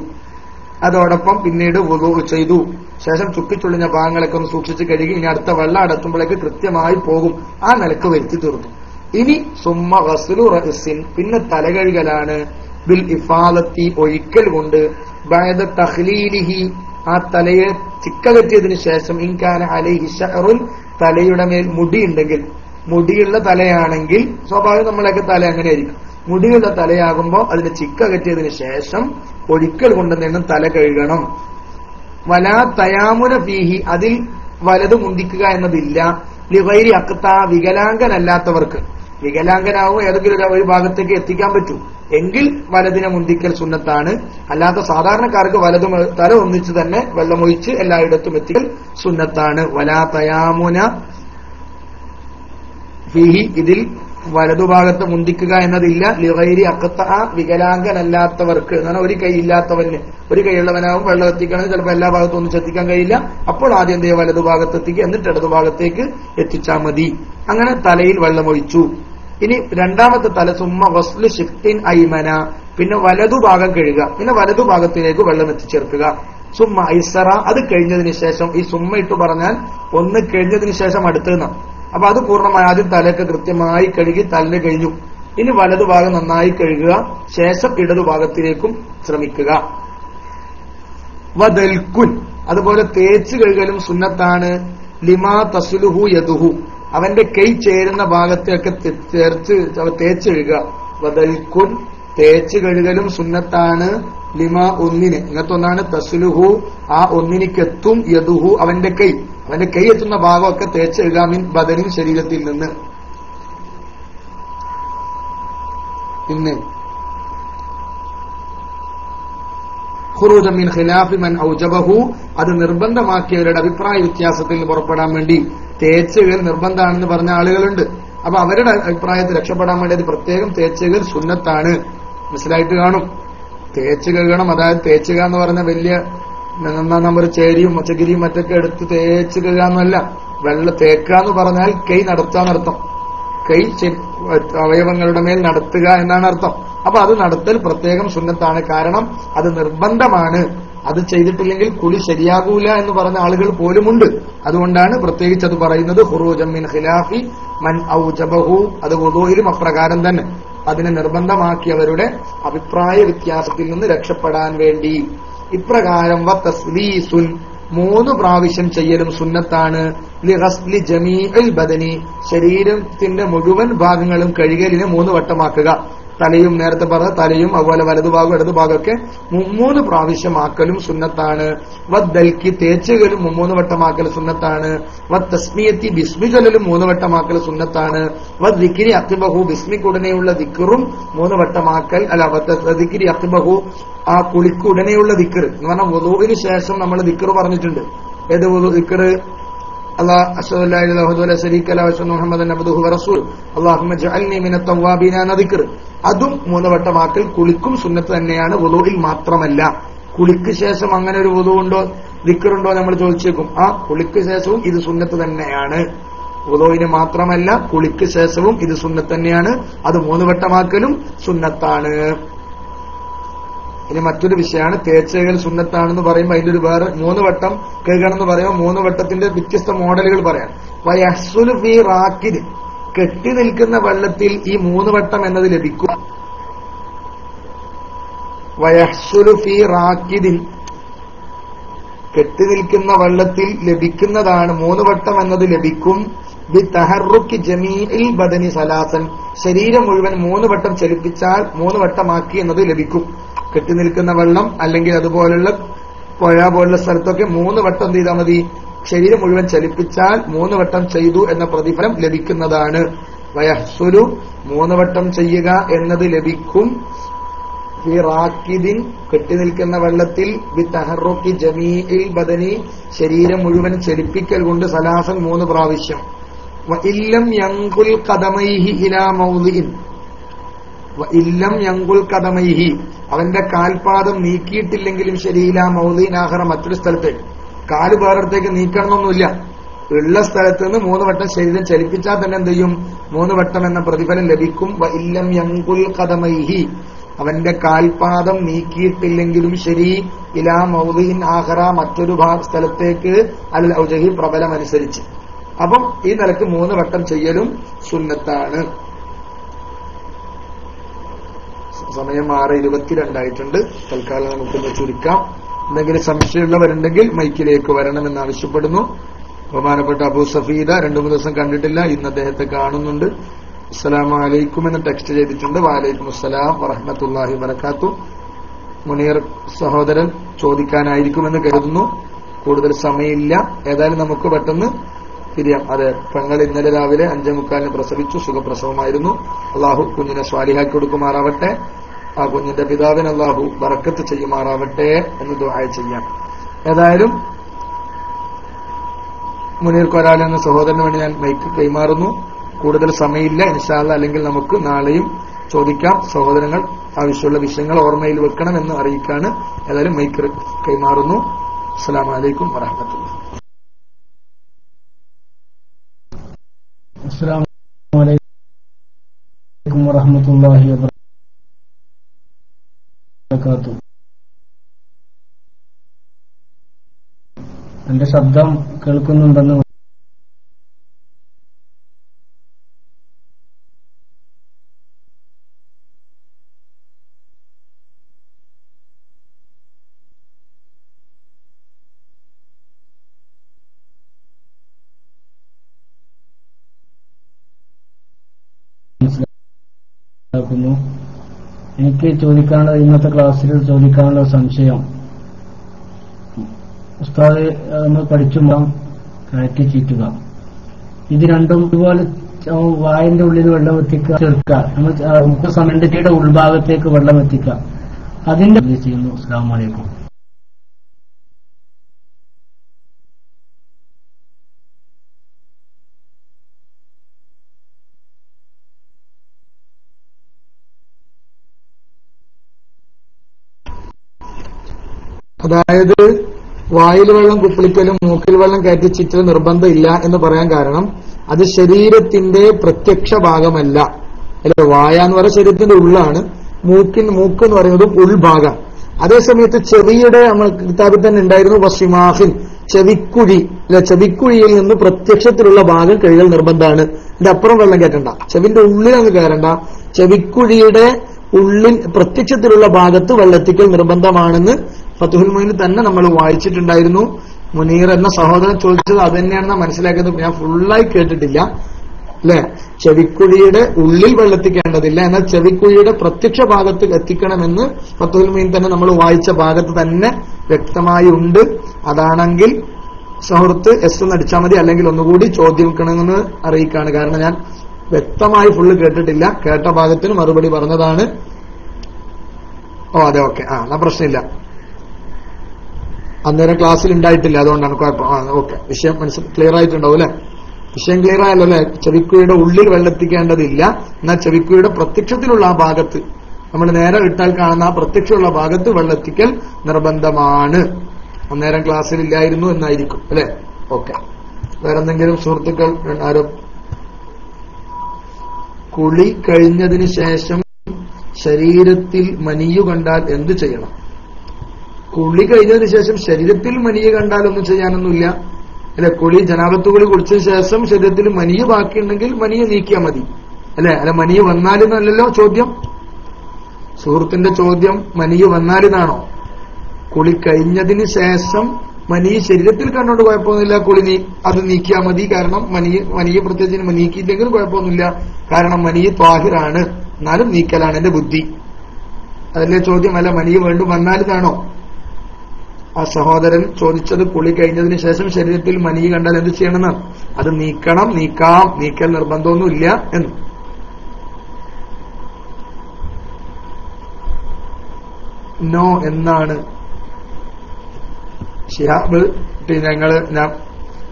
അതോടൊപ്പം പിന്നീട് വുളൂ ചെയ്തു, ശേഷം ചുക്കിച്ചുളിഞ്ഞ ഭാഗങ്ങളൊക്കെ ഒന്ന് സൂക്ഷിച്ച് കഴുകി ഇനി അടുത്ത വെള്ളം അടത്തുമ്പോഴേക്ക് കൃത്യമായി പോകും. ആ നിലക്ക് വരുത്തി തീർന്നു. ഇനി സുമ്മ ഗസ്ലു റഅസിൻ പിന്നെ തലകഴുകലാണ്. ബിൽ ഇഫാലത്തി ഒഴിക്കൽ കൊണ്ട്, ബഅദ തഖ്ലീലിഹി ആ തലയെ ചിക്കകറ്റിയതിനു ശേഷം, ഇൻകാന അലൈഹി ശഅറുൻ തലയുടെ മേൽ മുടിയുണ്ടെങ്കിൽ, മുടിയുള്ള തലയാണെങ്കിൽ സ്വാഭാവികം നമ്മളൊക്കെ തല അങ്ങനെയായിരിക്കും. മുടിയുള്ള തലയാകുമ്പോൾ അതിന് ചിക്കകറ്റിയതിനു ശേഷം ഒഴിക്കൽ കൊണ്ട് നിന്നും തല കഴുകണം. വലാ തയാമുന ഫീഹി അതിൽ വലത് മുന്തിക്കുക എന്നതില്ല. ലിഗൈരി അഖ്ത വികലാംഗനല്ലാത്തവർക്ക്, വികലാംഗനാവും ഏതെങ്കിലും ഒരു ഭാഗത്തേക്ക് എത്തിക്കാൻ പറ്റൂ എങ്കിൽ വലതിനെ മുന്തിക്കൽ സുന്നത്താണ്. അല്ലാത്ത സാധാരണക്കാർക്ക് വലതും തല ഒന്നിച്ച് തന്നെ വെള്ളമൊഴിച്ച് എല്ലായിടത്തും എത്തിക്കൽ സുന്നത്താണ്. വലാ തയാമുന ഫീഹി ഇതിൽ വലതുഭാഗത്ത് മുന്തിക്കുക എന്നതില്ല. ലിഗൈരി അഖ്ത വികലാംഗനല്ലാത്തവർക്ക്, എന്നാൽ ഒരു കൈ ഇല്ലാത്തവന്, ഒരു കൈയുള്ളവനാവും വെള്ളം എത്തിക്കണമെങ്കിൽ ചിലപ്പോൾ എല്ലാ ഭാഗത്തും ഒന്നും എത്തിക്കാൻ കഴിയില്ല. അപ്പോൾ ആദ്യം എന്ത് ചെയ്യുക, വലതുഭാഗത്ത് എത്തിക്കുക, എന്നിട്ട് ഇടതുഭാഗത്തേക്ക് എത്തിച്ചാൽ മതി. അങ്ങനെ തലയിൽ വെള്ളമൊഴിച്ചു. ഇനി രണ്ടാമത്തെ തല സുമ്മ ഗസ്ലു ശിഖ്തിൻ ഐമന പിന്നെ വലതുഭാഗം കഴുകുക, പിന്നെ വലതുഭാഗത്തിലേക്ക് വെള്ളം എത്തിച്ചേർക്കുക. സുമ്മ ഐസറ അത് കഴിഞ്ഞതിന് ശേഷം, ഈ സുമ്മ ഇട്ട് പറഞ്ഞാൽ ഒന്ന് കഴിഞ്ഞതിന് ശേഷം അടുത്തെന്ന്, അപ്പൊ അത് പൂർണ്ണമായി ആദ്യം തലയൊക്കെ കൃത്യമായി കഴുകി തലന് കഴിഞ്ഞു. ഇനി വലതുഭാഗം നന്നായി കഴുകുക, ശേഷം ഇടതുഭാഗത്തിലേക്കും ശ്രമിക്കുക. വദൽക്കുൻ അതുപോലെ തേച്ച് കഴുകലും സുന്നത്താണ്. ലിമാ തസ്ലുഹു യദുഹു അവന്റെ കൈ ചേരുന്ന ഭാഗത്തൊക്കെ തേച്ച് കഴുകുക. വദൽക്കുൻ തേച്ച് കഴുകലും സുന്നത്താണ്. ലിമാ ഒന്നിന്, ഇങ്ങനത്തെ ഒന്നാണ് തസ്ലുഹു ആ ഒന്നിനിക്കെത്തും, യദുഹു അവന്റെ കൈ എത്തുന്ന ഭാഗമൊക്കെ തേച്ച് കഴുകുക. മിൻ ബദനിൻ ശരീരത്തിൽ നിന്ന്. പിന്നെ ഖുറൂജ മിൻ ഖിലാഫി മൻ ഔജബഹു അത് നിർബന്ധമാക്കിയവരുടെ അഭിപ്രായ വ്യത്യാസത്തിൽ നിന്ന് പുറപ്പെടാൻ വേണ്ടി തേച്ചുകൾ നിർബന്ധമാണെന്ന് പറഞ്ഞ ആളുകളുണ്ട്. അപ്പൊ അവരുടെ അഭിപ്രായത്തിൽ രക്ഷപ്പെടാൻ വേണ്ടി അത് പ്രത്യേകം തേച്ചുകൾ സുന്നത്താണ്. മനസ്സിലായിട്ട് കാണും. തേച്ച് കഴുകണം, അതായത് തേച്ചുക എന്ന് പറഞ്ഞ വലിയ നമ്മൾ ചേരിയും മൊച്ചഗിരിയും മറ്റൊക്കെ എടുത്ത് തേച്ച് കഴുകാന്നല്ല. തേക്കുക എന്ന് പറഞ്ഞാൽ കൈ നടത്താന്നർത്ഥം. കൈ അവയവങ്ങളുടെ മേൽ നടത്തുക എന്നാണ് അർത്ഥം. അപ്പൊ അത് നടത്തൽ പ്രത്യേകം സുന്നത്താണ്. കാരണം അത് നിർബന്ധമാണ്. അത് ചെയ്തിട്ടില്ലെങ്കിൽ കുളി ശരിയാകൂല എന്ന് പറഞ്ഞ ആളുകൾ പോലുമുണ്ട്. അതുകൊണ്ടാണ് പ്രത്യേകിച്ച് അത് പറയുന്നത്. ഖുറൂജൻ മിൻ ഖിലാഫി മൻ ഔജബഹു അത് വുദൂഇലും അപ്രകാരം തന്നെ. അതിനെ നിർബന്ധമാക്കിയവരുടെ അഭിപ്രായ വ്യത്യാസത്തിൽ നിന്ന് രക്ഷപ്പെടാൻ വേണ്ടി. ഇപ്രകാരം വതസ്ലീസുൻ 3 പ്രാവശ്യം ചെയ്യലും സുന്നത്താണ്. ലിഗസ്ലി ജമീഇൽ ബദനി ശരീരത്തിന്റെ മുഴുവൻ ഭാഗങ്ങളും കഴുകലിനെ 3 വട്ടമാക്കുക. തലയും നേരത്തെ പറഞ്ഞ തലയും അതുപോലെ വലതുഭാഗം ഇടതുഭാഗമൊക്കെ 3 പ്രാവശ്യമാക്കലും സുന്നത്താണ്. വദ്ദൽക്കി തേച്ചുകലും 3 വട്ടമാക്കൽ സുന്നത്താണ്. വത്തസ്മിയത്തി ബിസ്മി ചൊല്ലലും 3 വട്ടമാക്കൽ സുന്നത്താണ്. വദ്ദിക്രി അഖ്ബഹു ബിസ്മിക്കുടനെയുള്ള ദിക്റും 3 വട്ടമാക്കൽ. അല്ല വദ്ദിക്രി അഖ്ബഹു ആ കുളിക്കുടനെയുള്ള ദിക്ർ എന്ന് പറഞ്ഞാൽ വുദൂഇന് ശേഷം നമ്മൾ ദിക്ർ പറഞ്ഞിട്ടുണ്ട്. ഏത് വുദൂ ദിക്ർ? അല്ലാഹു അശ്ഹദു അല്ലാ ഇലാഹ ഇല്ലല്ലാഹു വല ശരീക ലഹു വഅശ്ഹദു മുഹമ്മദൻ അബ്ദുഹു വറസൂലുഹു അല്ലാഹുമ്മ ജഅൽനി മിനത് തവ്വാബീന എന്ന ദിക്ർ അതും 3 വട്ടമാക്കൽ കുളിക്കും സുന്നത്ത് തന്നെയാണ്. വുദൂഇൽ മാത്രമല്ല. കുളിക്ക് ശേഷം അങ്ങനെ ഒരു വുദൂ ഉണ്ടോ, ദിക്റുണ്ടോ നമ്മൾ ചോദിച്ചേക്കും. ആ കുളിക്ക് ശേഷവും ഇത് സുന്നത്ത് തന്നെയാണ്. വുദൂഇന് മാത്രമല്ല, കുളിക്ക് ശേഷവും ഇത് സുന്നത്ത് തന്നെയാണ്. അത് 3 വട്ടമാക്കലും സുന്നത്താണ്. ഇനി മറ്റൊരു വിഷയമാണ് തേച്ചുകൽ സുന്നത്താണെന്ന് പറയുമ്പോൾ അതിന്റെ ഒരു വേറെ 3 വട്ടം കഴുകണം എന്ന് പറയുമ്പോൾ 3 വട്ടത്തിന്റെ വ്യത്യസ്ത മോഡലുകൾ പറയാം. വയഹ്സുലു ഫീ റാക്കിദ് കെട്ടി നിൽക്കുന്ന വെള്ളത്തിൽ ഈ 3 വട്ടം എന്നത് ലഭിക്കും. വയഹ്സുലു ഫീ റാക്കിദിൻ കെട്ടിനിൽക്കുന്ന വെള്ളത്തിൽ ലഭിക്കുന്നതാണ് 3 വട്ടം എന്നത് ലഭിക്കും. ബിതഹറുക്കി ജമീഇൽ ബദനി സലാസൻ, ശരീരം മുഴുവൻ 3 വട്ടം ചലിപ്പിച്ചാൽ 3 വട്ടമാക്കി എന്നത് ലഭിക്കും. കെട്ടിനിൽക്കുന്ന വെള്ളം അല്ലെങ്കിൽ അതുപോലുള്ള പുഴ പോലുള്ള സ്ഥലത്തൊക്കെ 3 വട്ടം എന്ത് ചെയ്താൽ മതി, ശരീരം മുഴുവൻ ചലിപ്പിച്ചാൽ 3 വട്ടം ചെയ്തു എന്ന പ്രതിഫലം ലഭിക്കുന്നതാണ്. വയഹ്സുലു 3 വട്ടം ചെയ്യുക എന്നത് ലഭിക്കും. ഫി റാക്കിദിൻ, കെട്ടിനിൽക്കുന്ന വെള്ളത്തിൽ ബിതഹറുക്കി ജമീഇൽ ബദനി, ശരീരം മുഴുവൻ ചലിപ്പിക്കൽ കൊണ്ട് സലാസൻ 3 പ്രാവശ്യം. വഇല്ലം യൻകുൽ ഖദമൈഹി ഇലാ മൗദിഇൻ, വഇല്ലം യൻകുൽ ഖദമൈഹി, അവന്റെ കാൽപാദം നീക്കിയിട്ടില്ലെങ്കിലും ശരി, ഇലാ മൗദിഇൻ ആഖറ, മറ്റൊരു സ്ഥലത്തേക്ക്, കാല് വേറെടുത്തേക്ക് നീക്കണമെന്നൊന്നുമില്ല, ഉള്ള സ്ഥലത്ത് നിന്ന് 3 വട്ടം ശരീരം ചലിപ്പിച്ചാൽ തന്നെ എന്ത് ചെയ്യും, 3 വട്ടം എന്ന പ്രതിഫലം ലഭിക്കും. വഇല്ലം യൻകുൽ ഖദമൈഹി, അവന്റെ കാൽപാദം നീക്കിയിട്ടില്ലെങ്കിലും ശരി, ഇലാ മൗദിഇൻ ആഖറ, മറ്റൊരു സ്ഥലത്തേക്ക്, അൽ ഔജഹി പ്രബലം അനുസരിച്ച്. അപ്പം ഈ നിലക്ക് 3 വട്ടം ചെയ്യലും സുന്നത്താണ്. സമയം 6:22 തൽക്കാലം നമുക്കൊന്ന് ചുരുക്കാം. എന്തെങ്കിലും സംശയമുള്ളവരുണ്ടെങ്കിൽ മൈക്കിലേക്ക് വരണമെന്ന് ആവശ്യപ്പെടുന്നു. ബഹുമാനപ്പെട്ട അബൂ സഫീദ 2-3 ദിവസം കണ്ടിട്ടില്ല, ഇന്ന് അദ്ദേഹത്തെ കാണുന്നുണ്ട്. അസ്സലാമു അലൈക്കും എന്ന് ടെക്സ്റ്റ് ചെയ്തിട്ടുണ്ട്. വഅലൈക്കും അസ്സലാം വറഹ്മത്തുള്ളാഹി വബറകാതുഹു. മുനീർ സഹോദരൻ ചോദിക്കാനായിരിക്കുമെന്ന് കരുതുന്നു. കൂടുതൽ സമയമില്ല, ഏതായാലും നമുക്ക് പെട്ടെന്ന് തിരിയാം. അതെ, പെങ്ങൾ ഇന്നലെ രാവിലെ 5:45 പ്രസവിച്ചു, സുഖപ്രസവമായിരുന്നു. അള്ളാഹു കുഞ്ഞിനെ സ്വാലിഹാക്കി കൊടുക്കുമാറാവട്ടെ, ആ കുഞ്ഞിന്റെ പിതാവിന് അള്ളാഹു ബറക്കത്ത് ചെയ്യുമാറാവട്ടെ എന്ന് ദുആ ചെയ്യാം. ഏതായാലും മുനീർ കൊരാൽ എന്ന സഹോദരന് വേണ്ടി ഞാൻ മൈക്ക് കൈമാറുന്നു. കൂടുതൽ സമയമില്ല, ഇൻഷാ അല്ലാഹ്, അല്ലെങ്കിൽ നമുക്ക് നാളെയും ചോദിക്കാം. സഹോദരങ്ങൾ ആവശ്യമുള്ള വിഷയങ്ങൾ ഓർമ്മയിൽ വെക്കണമെന്ന് അറിയിക്കാണ്. ഏതായാലും മൈക്ക് കൈമാറുന്നു. അസ്സലാമു അലൈക്കും വറഹ്മത്തുള്ളാഹി. അസ്സലാമു അലൈക്കും വറഹ്മത്തുള്ളാഹി വബറകാതുഹു. എന്റെ ശബ്ദം കേൾക്കുന്നുണ്ടെന്ന് മനസ്സിലാക്കുന്നു. എനിക്ക് ചോദിക്കാനുള്ള, ഇന്നത്തെ ക്ലാസ്സിൽ ചോദിക്കാനുള്ള സംശയം, ഉസ്താദ് നമ്മൾ പഠിച്ചുമ്പോൾ കയറ്റി ചീറ്റുക, ഇത് രണ്ടും ഇതുപോലെ വായന്റെ ഉള്ളിൽ വെള്ളം എത്തിക്കുക, ചേർക്കുക, നമ്മൾ സമന്റയുടെ ഉൾഭാഗത്തേക്ക് വെള്ളം എത്തിക്കുക, അതിന്റെ ചെയ്യുന്നു. അസ്സലാമു അലൈക്കും. അതായത് വായിൽ വെള്ളം കുപ്പിളിക്കലും മൂക്കിൽ വെള്ളം കയറ്റി ചിറ്റൽ നിർബന്ധമില്ല എന്ന് പറയാൻ കാരണം അത് ശരീരത്തിന്റെ പ്രത്യക്ഷ ഭാഗമല്ല. അല്ലെ, വായ എന്ന് പറയുന്ന ശരീരത്തിന്റെ ഉള്ളാണ്, മൂക്ക് എന്ന് പറയുന്നത് ഉൾഭാഗം. അതേസമയത്ത് ചെവിയുടെ നമ്മൾ കിതാബിൽ തന്നെ ഉണ്ടായിരുന്നു, വസിമാഹിൻ, ചെവിക്കുഴി, അല്ലെ, ചെവിക്കുഴിയിൽ നിന്ന് പ്രത്യക്ഷത്തിലുള്ള ഭാഗം കഴുകൽ നിർബന്ധമാണ്. ഇതിന്റെ അപ്പുറം വെള്ളം കയറ്റണ്ട, ചെവിന്റെ ഉള്ളിൽ അങ്ങ് കയറണ്ട, ചെവിക്കുഴിയുടെ ഉള്ളിൽ പ്രത്യക്ഷത്തിലുള്ള ഭാഗത്ത് വെള്ളത്തിക്കൽ നിർബന്ധമാണെന്ന് ഫതുഹുൽ മുഈനിൽ തന്നെ നമ്മൾ വായിച്ചിട്ടുണ്ടായിരുന്നു. മുനീർ എന്ന സഹോദരൻ ചോദിച്ചത് അത് തന്നെയാണെന്ന് മനസ്സിലാക്കുന്നത്. ഞാൻ ഫുള്ളായി കേട്ടിട്ടില്ല, അല്ലെ. ചെവിക്കുഴിയുടെ ഉള്ളിൽ വെള്ളത്തിക്കേണ്ടതില്ല, എന്നാൽ ചെവിക്കുഴിയുടെ പ്രത്യക്ഷ ഭാഗത്ത് എത്തിക്കണമെന്ന് ഫതുഹുൽ മുഈൻ തന്നെ നമ്മൾ വായിച്ച ഭാഗത്ത് തന്നെ വ്യക്തമായി ഉണ്ട്. അതാണെങ്കിൽ സുഹൃത്ത് എസ് എന്ന് അടിച്ചാൽ മതി, അല്ലെങ്കിൽ ഒന്നുകൂടി ചോദിക്കണമെന്ന് അറിയിക്കാണ്. കാരണം ഞാൻ വ്യക്തമായി ഫുള്ള് കേട്ടിട്ടില്ല, കേട്ട ഭാഗത്തിന് മറുപടി പറഞ്ഞതാണ്. ഓ അതെ, ഓക്കെ, എന്നാ പ്രശ്നമില്ല. അന്നേരം ക്ലാസ്സിൽ ഉണ്ടായിട്ടില്ല, അതുകൊണ്ടാണ് കുഴപ്പം. ഓക്കെ, വിഷയം ക്ലിയർ ആയിട്ടുണ്ടാവും അല്ലെ? വിഷയം ക്ലിയർ ആയല്ലോ അല്ലെ? ചെവിക്കുഴിയുടെ ഉള്ളിൽ വെള്ളത്തിക്കേണ്ടതില്ല, എന്നാൽ ചെവിക്കുഴിയുടെ പ്രത്യക്ഷത്തിലുള്ള ആ ഭാഗത്ത്, നമ്മൾ നേരെ ഇട്ടാൽ കാണുന്ന ആ പ്രത്യക്ഷമുള്ള ഭാഗത്ത് വെള്ളത്തിക്കൽ നിർബന്ധമാണ്. അന്നേരം ക്ലാസ്സിൽ ഇല്ലായിരുന്നു എന്നായിരിക്കും അല്ലെ? ഓക്കെ. വേറെന്തെങ്കിലും സുഹൃത്തുക്കൾ? ആരോ കുളി കഴിഞ്ഞതിന് ശേഷം ശരീരത്തിൽ മനിയു കണ്ടാൽ എന്ത് ചെയ്യണം? കുളി കഴിഞ്ഞതിന് ശേഷം ശരീരത്തിൽ മനിയു കണ്ടാൽ ഒന്നും ചെയ്യാനൊന്നുമില്ല, അല്ലെ? കുളി, ജനാബത്ത് കുളി കുടിച്ചതിന് ശേഷം ശരീരത്തിൽ മനിയു ബാക്കിയുണ്ടെങ്കിൽ മനിയു നീക്കിയാൽ മതി, അല്ലെ? അല്ല, മനിയു വന്നാലെന്നല്ലോ ചോദ്യം. സുഹൃത്തിന്റെ ചോദ്യം മനിയു വന്നാലെന്നാണോ? കുളി കഴിഞ്ഞതിന് ശേഷം മനി ശരീരത്തിൽ കണ്ടുകൊണ്ട് കുഴപ്പമൊന്നുമില്ല, കുളി അത് നീക്കിയാൽ മതി. കാരണം മനിയെ പ്രത്യേകിച്ച് നീക്കിയില്ലെങ്കിലും കുഴപ്പമൊന്നുമില്ല. കാരണം മനി ത്വാഹിറാണ്, എന്നാലും നീക്കലാണ് എന്റെ ബുദ്ധി. അതല്ലേ ചോദ്യം. അല്ല മനി വീണ്ടും വന്നാലിതാണോ? ആ സഹോദരൻ ചോദിച്ചത് കുളി കഴിഞ്ഞതിന് ശേഷം ശരീരത്തിൽ മനി കണ്ടാൽ എന്ത് ചെയ്യണമെന്നാണ്. അത് നീക്കണം, നീക്കൽ നിർബന്ധമൊന്നുമില്ല എന്ന്. നോ എന്നാണ് ഷിഹാബ്.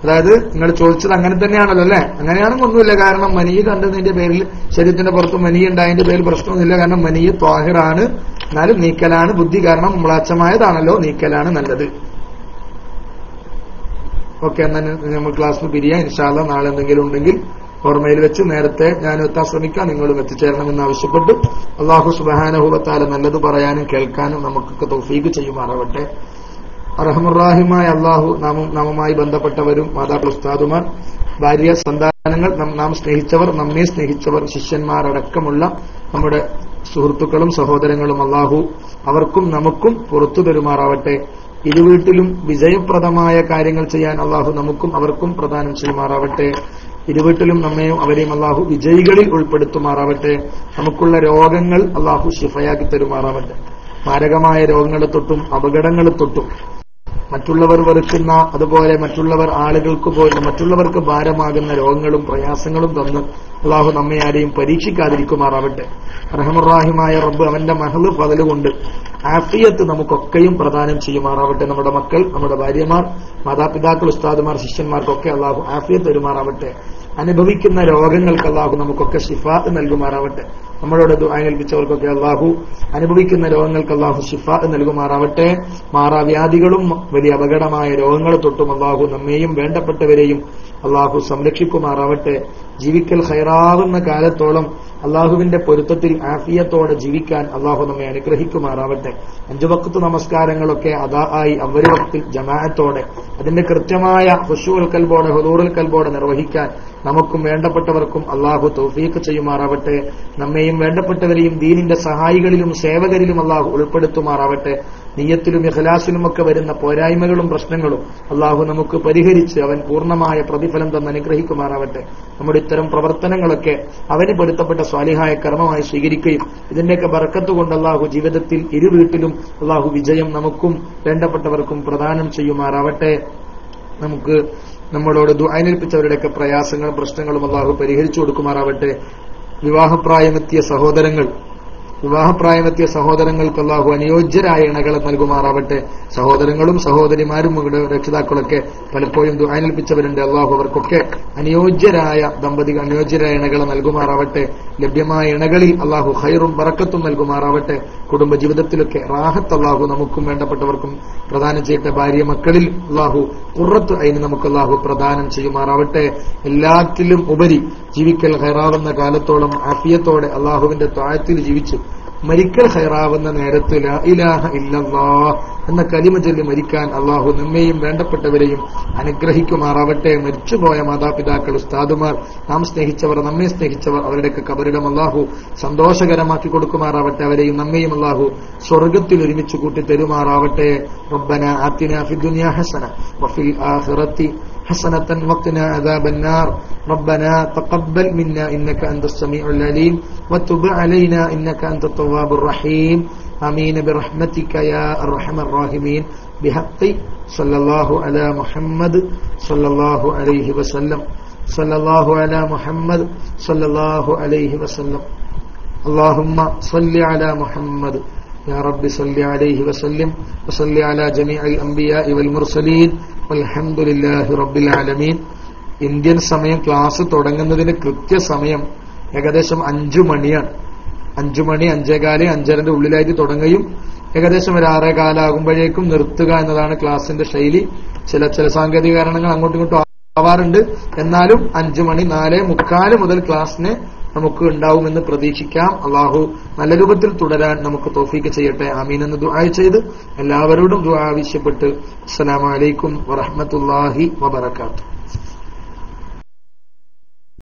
അതായത് നിങ്ങൾ ചോദിച്ചത് അങ്ങനെ തന്നെയാണല്ലോ അല്ലെ? അങ്ങനെയാണെങ്കിൽ ഒന്നുമില്ല. കാരണം മനി കണ്ടതിന്റെ പേരിൽ ശരീരത്തിന്റെ പുറത്ത് മനി ഉണ്ടായതിന്റെ പേരിൽ പ്രശ്നമൊന്നുമില്ല. കാരണം മനി ത്വാഹിറാണ്, എന്നാലും നീക്കലാണ് ബുദ്ധി. കാരണം മ്ലാച്ഛമായതാണല്ലോ, നീക്കലാണ് നല്ലത്. ഓക്കെ, എന്നാൽ നമ്മൾ ക്ലാസ്സിൽ പിരിയാം. ഇൻഷാ അല്ലാഹ് നാളെ എന്തെങ്കിലും ഉണ്ടെങ്കിൽ ഓർമ്മയിൽ വെച്ച് നേരത്തെ ഞാൻ എത്താൻ ശ്രമിക്കാം, നിങ്ങളും എത്തിച്ചേരണമെന്ന് ആവശ്യപ്പെട്ടു. അല്ലാഹു സുബ്ഹാനഹു വ തആല നല്ലത് പറയാനും കേൾക്കാനും നമുക്കൊക്കെ തൗഫീഖ് ചെയ്യുമാറാവട്ടെ. അർഹമുർറാഹിമായ അല്ലാഹു നാമുമായി ബന്ധപ്പെട്ടവരും മാതാപിതാക്കൾ, ഉസ്താദുമാർ, ഭാര്യ, സന്താനങ്ങൾ, നാം സ്നേഹിച്ചവർ, നമ്മെ സ്നേഹിച്ചവർ, ശിഷ്യന്മാരടക്കമുള്ള നമ്മുടെ സുഹൃത്തുക്കളും സഹോദരങ്ങളും അല്ലാഹു അവർക്കും നമുക്കും പുറത്തു തരുമാറാവട്ടെ. ഇരുവീട്ടിലും വിജയപ്രദമായ കാര്യങ്ങൾ ചെയ്യാൻ അല്ലാഹു നമുക്കും അവർക്കും പ്രദാനം ചെയ്യുമാറാവട്ടെ. ഇരുവീട്ടിലും നമ്മയും അവരെയും അല്ലാഹു വിജയികളിൽ ഉൾപ്പെടുത്തുമാറാവട്ടെ. നമുക്കുള്ള രോഗങ്ങൾ അല്ലാഹു ശിഫയാക്കി തരുമാറാവട്ടെ. മാരകമായ രോഗങ്ങളെ തൊട്ടും അപകടങ്ങളെ തൊട്ടും മറ്റുള്ളവർ വെറുക്കുന്ന, അതുപോലെ മറ്റുള്ളവർക്ക് ഭാരമാകുന്ന രോഗങ്ങളും പ്രയാസങ്ങളും തന്ന് അല്ലാഹു നമ്മെ ആരെയും പരീക്ഷിക്കാതിരിക്കുമാറാവട്ടെ. റഹ്മുറാഹിമായ റബ്ബ് അവന്റെ മഹ്ള് ഫദല് കൊണ്ട് ആഫിയത്ത് നമുക്കൊക്കെയും പ്രദാനം ചെയ്യുമാറാവട്ടെ. നമ്മുടെ മക്കൾ, നമ്മുടെ ഭാര്യമാർ, മാതാപിതാക്കൾ, ഉസ്താദുമാർ, ശിഷ്യന്മാർക്കൊക്കെ അല്ലാഹു ആഫിയത്ത് തരുമാറാവട്ടെ. അനുഭവിക്കുന്ന രോഗങ്ങൾക്ക് അല്ലാഹു നമുക്കൊക്കെ ശിഫാ നൽകുമാറാവട്ടെ. നമ്മളോട് ദുആ ഏൽപ്പിച്ചവർക്കൊക്കെ അല്ലാഹു അനുഭവിക്കുന്ന രോഗങ്ങൾക്ക് അല്ലാഹു ശിഫാ നൽകുമാറാവട്ടെ. മാറാവ്യാധികളും വലിയ അപകടമായ രോഗങ്ങളെ തൊട്ടും അല്ലാഹു നമ്മെയും വേണ്ടപ്പെട്ടവരെയും അല്ലാഹു സംരക്ഷിക്കുമാറാവട്ടെ. ജീവിക്കൽ ഖൈറാവുന്ന കാലത്തോളം അല്ലാഹുവിന്റെ പൊരുത്തത്തിൽ ആഫിയത്തോടെ ജീവിക്കാൻ അല്ലാഹു നമ്മെ അനുഗ്രഹിക്കുമാറാവട്ടെ. 5 വഖ്ത് നമസ്കാരങ്ങളൊക്കെ അദാ ആയി അവ്വൽ വഖ്തിൽ ജമാഅത്തോടെ അതിന്റെ കൃത്യമായ ഖുശൂഉൽ ഖൽബോടെ ഹുദൂറുൽ ഖൽബോടെ നിർവഹിക്കാൻ നമുക്കും വേണ്ടപ്പെട്ടവർക്കും അല്ലാഹു തൗഫീഖ് ചെയ്യുമാറാവട്ടെ. നമ്മെയും വേണ്ടപ്പെട്ടവരെയും ദീനിന്റെ സഹായികളിലും സേവകരിലും അല്ലാഹു ഉൾപ്പെടുത്തുമാറാവട്ടെ. നിയ്യത്തിലും ഇഖ്ലാസിലുമൊക്കെ വരുന്ന പോരായ്മകളും പ്രശ്നങ്ങളും അല്ലാഹു നമുക്ക് പരിഹരിച്ച് അവൻ പൂർണ്ണമായ പ്രതിഫലം തന്ന് അനുഗ്രഹിക്കുമാറാവട്ടെ. നമ്മുടെ ഇത്തരം പ്രവർത്തനങ്ങളൊക്കെ അവന് പൊരുത്തപ്പെട്ട സ്വാലിഹായ കർമ്മമായി സ്വീകരിക്കുകയും ഇതിന്റെയൊക്കെ ബർക്കത്ത് കൊണ്ട് അല്ലാഹു ജീവിതത്തിൽ ഇരുവീട്ടിലും അല്ലാഹു വിജയം നമുക്കും വേണ്ടപ്പെട്ടവർക്കും പ്രദാനം ചെയ്യുമാറാവട്ടെ. നമുക്ക് നമ്മളോട് ദുആ ഏൽപ്പിച്ചവരുടെയൊക്കെ പ്രയാസങ്ങളും പ്രശ്നങ്ങളും അല്ലാഹു പരിഹരിച്ചു കൊടുക്കുമാറാവട്ടെ. വിവാഹപ്രായമെത്തിയ സഹോദരങ്ങൾക്ക് അല്ലാഹു അനുയോജ്യരായ ഇണകളെ നൽകുമാറാവട്ടെ. സഹോദരങ്ങളും സഹോദരിമാരും രക്ഷിതാക്കളൊക്കെ പലപ്പോഴും ദുആ ഏൽപ്പിച്ചവരുണ്ട്. അല്ലാഹു അവർക്കൊക്കെ അനുയോജ്യരായ ഇണകളെ നൽകുമാറാവട്ടെ. ലഭ്യമായ ഇണകളിൽ അല്ലാഹു ഖൈറും ബറക്കത്തും നൽകുമാറാവട്ടെ. കുടുംബജീവിതത്തിലൊക്കെ റാഹത്ത് അല്ലാഹു നമുക്കും വേണ്ടപ്പെട്ടവർക്കും പ്രദാനം ചെയ്യട്ടെ. ഭാര്യ മക്കളിൽ അല്ലാഹു ഖുർറത്ത് ഐൻ നമുക്ക് അല്ലാഹു പ്രദാനം ചെയ്യുമാറാവട്ടെ. എല്ലാത്തിലും ഉപരി ജീവിക്കൽ ഖൈറാവുന്ന കാലത്തോളം ആഫിയത്തോടെ അല്ലാഹുവിന്റെ ത്വാഅത്തിൽ ജീവിച്ച് മരിക്കൽ ഖൈറാവുന്ന നേരത്ത് ലാ ഇലാഹ ഇല്ലല്ലാഹ് എന്ന കലിമ ചൊല്ലി മരിക്കാൻ അല്ലാഹു നമ്മെയും വേണ്ടപ്പെട്ടവരെയും അനുഗ്രഹിക്കുമാറാവട്ടെ. മരിച്ചുപോയ മാതാപിതാക്കൾ, ഉസ്താദുമാർ, നാം സ്നേഹിച്ചവർ, നമ്മെ സ്നേഹിച്ചവർ, അവരുടെയൊക്കെ ഖബറിടം അല്ലാഹു സന്തോഷകരമാക്കി കൊടുക്കുമാറാവട്ടെ. അവരെയും നമ്മെയും അല്ലാഹു സ്വർഗ്ഗത്തിൽ ഒരുമിച്ച് കൂട്ടി തരുമാറാവട്ടെ. റബ്ബനാ ആതിനാ ഫിദ്ദുനിയാ ഹസന വഫിൽ ആഖിറതി حسنة وقنا عذاب النار ربنا تقبل منا إنك أنت السميع العليم وتب علينا إنك أنت التواب الرحيم آمين برحمتك يا أرحم الراحمين بحق صلى الله على محمد صلى الله عليه وسلم صلى الله على محمد صلى الله عليه وسلم اللهم صل على محمد يا رب صل عليه وسلم وصل على جميع الأنبياء والمرسلين വൽഹംദുലില്ലാഹി റബ്ബിൽ ആലമീൻ. ഇന്ത്യൻ സമയം ക്ലാസ് തുടങ്ങുന്നതിന് കൃത്യസമയം ഏകദേശം 5 മണിയാണ്. 5 മണി 5:15 5:30 ഉള്ളിലായിട്ട് തുടങ്ങുകയും ഏകദേശം ഒരു 6:15 ആകുമ്പോഴേക്കും നിർത്തുക എന്നതാണ് ക്ലാസിന്റെ ശൈലി. ചില സാങ്കേതിക കാരണങ്ങൾ അങ്ങോട്ടും ഇങ്ങോട്ടും ആവാറുണ്ട്. എന്നാലും 5 മണി 4:45 മുതൽ ക്ലാസ്സിന് നമുക്ക് ഉണ്ടാവുമെന്ന് പ്രതീക്ഷിക്കാം. അല്ലാഹു നല്ല രൂപത്തിൽ തുടരാൻ നമുക്ക് തൗഫീഖ് ചെയ്യട്ടെ. ആമീൻ എന്ന് ദുആ ചെയ്ത് എല്ലാവരോടും ദുആ ആവശ്യപ്പെട്ട് അസ്സലാമു അലൈക്കും വറഹ്മത്തുള്ളാഹി വബറകാതുഹു.